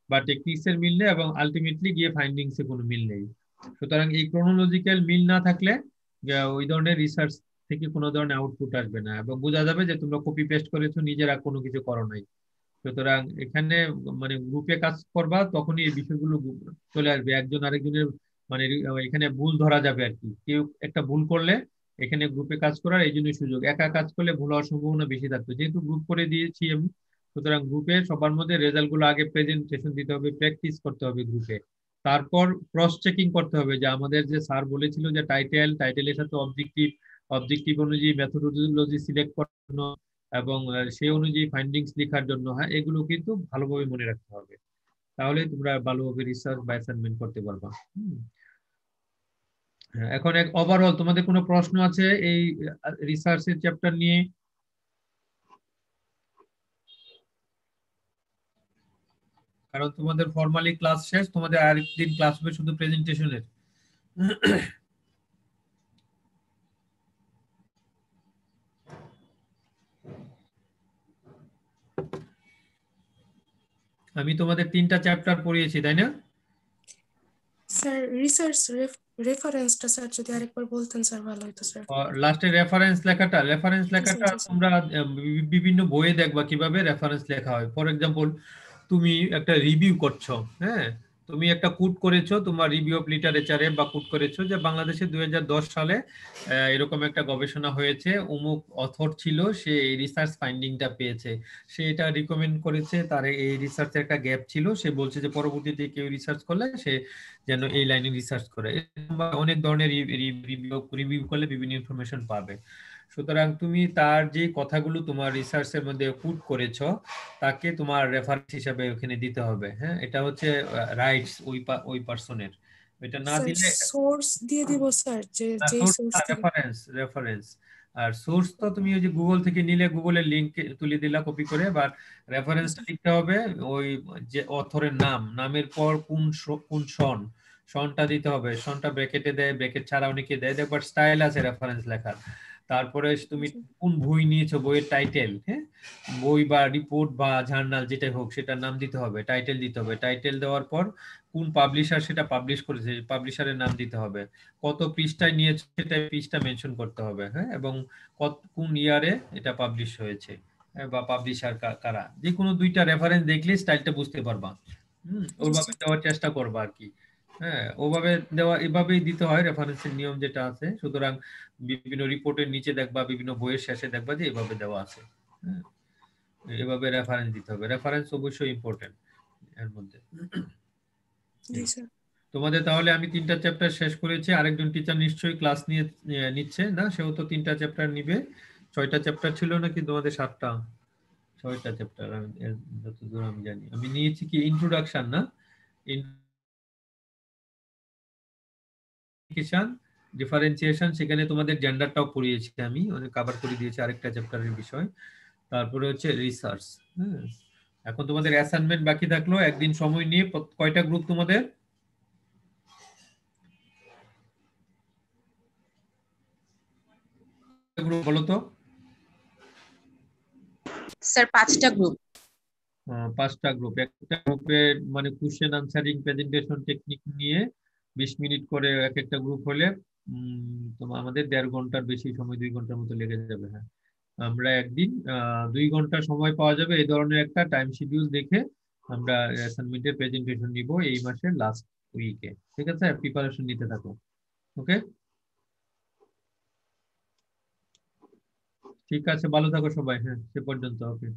বা টেকনিক্স এর মিল নেই এবং আলটিমেটলি গিয়ে ফাইন্ডিংস এ কোনো মিল নেই। সুতরাং এই ক্রোনোলজিক্যাল মিল না থাকলে ওই ধরনের রিসার্চ থেকে কোনো ধরনের আউটপুট আসবে না এবং বোঝা যাবে যে তোমরা কপি পেস্ট করেছো, নিজেরা কোনো কিছু করো নাই। সুতরাং এখানে মানে গ্রুপে কাজ করবা তখনই এই বিষয়গুলো চলে আসবে, একজন আরেকজনের মানে এখানে ভুল ধরা যাবে আর কি। কেউ একটা ভুল করলে এখানে গ্রুপে কাজ করার এই জন্যই সুযোগ, একা কাজ করলে ভুল হওয়ার সম্ভাবনা বেশি থাকতো। যেহেতু গ্রুপ করে দিয়েছি আমি, সুতরাং গ্রুপে সবার মধ্যে রেজাল্ট গুলো আগে প্রেজেন্টেশন দিতে হবে, প্র্যাকটিস করতে হবে গ্রুপে। তারপর ক্রস চেকিং করতে হবে যে আমাদের যে স্যার বলেছিল যে টাইটেলের সাথে অবজেক্টিভ, অবজেক্টিভ অনুযায়ী মেথোডোলজি সিলেক্ট করানো এবং সেই অনুযায়ী ফাইন্ডিংস লেখার জন্য, হ্যাঁ, এগুলো কিন্তু ভালোভাবে মনে রাখতে হবে, তাহলে তোমরা ভালোভাবে রিসার্চ বা অ্যাসাইনমেন্ট করতে পারবা। এখন ওভারঅল তোমাদের কোনো প্রশ্ন আছে এই রিসার্চের চ্যাপ্টার নিয়ে? কারণ তোমাদের ফর্মালি ক্লাস শেষ, তোমাদের আরেকদিন ক্লাস হবে শুধু প্রেজেন্টেশনের। আমি তোমাদের 3টা চ্যাপ্টার পড়িয়েছি তাই না? স্যার রিসার্চ রেফারেন্সটা স্যার যদি আরেকবার বলতেন স্যার ভালো হতো স্যার। লাস্টে রেফারেন্স লেখাটা তোমরা বিভিন্ন বইয়ে দেখবা কিভাবে রেফারেন্স লেখা হয়। ফর এক্সাম্পল তুমি একটা রিভিউ করছো, হ্যাঁ, তুমি একটা কোট করেছো তোমার রিভিউ অফ লিটারেচারে বা কোট করেছো যে বাংলাদেশে 2010 সালে এরকম একটা গবেষণা হয়েছে, অমুক অথর ছিল, সে এই রিসার্চ ফাইন্ডিংটা পেয়েছে, সে এটা রিকমেন্ড করেছে, তার এই রিসার্চের একটা গ্যাপ ছিল, সে বলছে যে পরবর্তীতে কেউ রিসার্চ করলে সে যেন এই লাইনে রিসার্চ করে। অনেক ধরনের রিভিউ করলে বিভিন্ন ইনফরমেশন পাবে। সুতরাং তুমি তার যে কথাগুলো তোমার রিসার্চের মধ্যে পুট করেছো তাকে তোমার রেফারেন্স হিসাবে ওখানে দিতে হবে। হ্যাঁ, এটা হচ্ছে রাইটস ওই পারসনের। এটা না দিলে সোর্স দিয়ে দিব স্যার, যে সোর্স রেফারেন্স আর সোর্স তো তুমি ওই যে গুগল থেকে নিলে গুগলের লিংক তুলে দিলা কপি করে, বা রেফারেন্সটা লিখতে হবে ওই যে অথরের নামের পর কোন সনটা দিতে হবে। সনটা ব্র্যাকেটে দেয়, ব্র্যাকেট ছাড়া অনেকে দেয়, বাট স্টাইল আছে রেফারেন্স লেখার। তারপরে তুমি কোন বই নিয়েছো, বইয়ের টাইটেল, হ্যাঁ, বই বা রিপোর্ট বা জার্নাল যেটাই হোক সেটার নাম দিতে হবে, টাইটেল দিতে হবে। টাইটেল দেওয়ার পর কোন পাবলিশার সেটা পাবলিশ করেছে, পাবলিশারের নাম দিতে হবে, কত পৃষ্ঠায় নিয়েছে সেটা পৃষ্ঠা মেনশন করতে হবে, হ্যাঁ, এবং কোন ইয়ারে এটা পাবলিশ হয়েছে, বা পাবলিশার কারা। যে কোনো দুইটা রেফারেন্স দেখলে স্টাইলটা বুঝতে পারবা। ওইভাবে দেওয়ার চেষ্টা করবা আর কি। হ্যাঁ, ওভাবে দেওয়া, এভাবেই দিতে হয়, রেফারেন্সের নিয়ম যেটা আছে। সুতরাং বিভিন্ন রিপোর্টের নিচে দেখবা, বিভিন্ন বইয়ের শেষে দেখবা যে এভাবে দেওয়া আছে। হ্যাঁ, এভাবে রেফারেন্স দিতে হবে। রেফারেন্স অবশ্যই ইম্পর্টেন্ট এর মধ্যে। জি স্যার। তোমাদের তাহলে আমি 3টা চ্যাপ্টার শেষ করেছি। আরেকজন টিচার নিশ্চয়ই ক্লাস নিচ্ছে না, সেও তো 3টা চ্যাপ্টার নিবে। 6টা চ্যাপ্টার ছিল নাকি তোমাদের? 7টা, 6টা চ্যাপ্টার যতদূর আমি জানি। আমি নিয়েছি কি ইন্ট্রোডাকশন, না ডিফারেন্সিয়েশন, সেখানে তোমাদের জেন্ডারটাও পড়িয়েছি আমি, কভার করে দিয়েছি আরেকটা চ্যাপ্টারের বিষয়। তারপরে হচ্ছে রিসার্চ। হ্যাঁ, এখন তোমাদের অ্যাসাইনমেন্ট বাকি থাকলো। একদিন সময় নিয়ে কয়টা গ্রুপ তোমাদের? গ্রুপ বলো তো। স্যার 5টা গ্রুপ। 5টা গ্রুপ। একটা গ্রুপে মানে কোশ্চেন আনসারিং প্রেজেন্টেশন টেকনিক নিয়ে 20 মিনিট করে এক একটা গ্রুপ হলে তোমার আমাদের 1.5 ঘন্টার বেশি সময়, 2 ঘন্টার মতো লেগে যাবে। হ্যাঁ, আমরা একদিন 2 ঘন্টা সময় পাওয়া যাবে, এই ধরনের একটা টাইম শিডিউল দেখে আমরা অ্যাসাইনমেন্টের প্রেজেন্টেশন নিব এই মাসের লাস্ট উইকে। ঠিক আছে, প্রিপারেশন নিতে থাকো। ওকে, ঠিক আছে, ভালো থাকো সবাই। হ্যাঁ, সে পর্যন্ত। ওকে।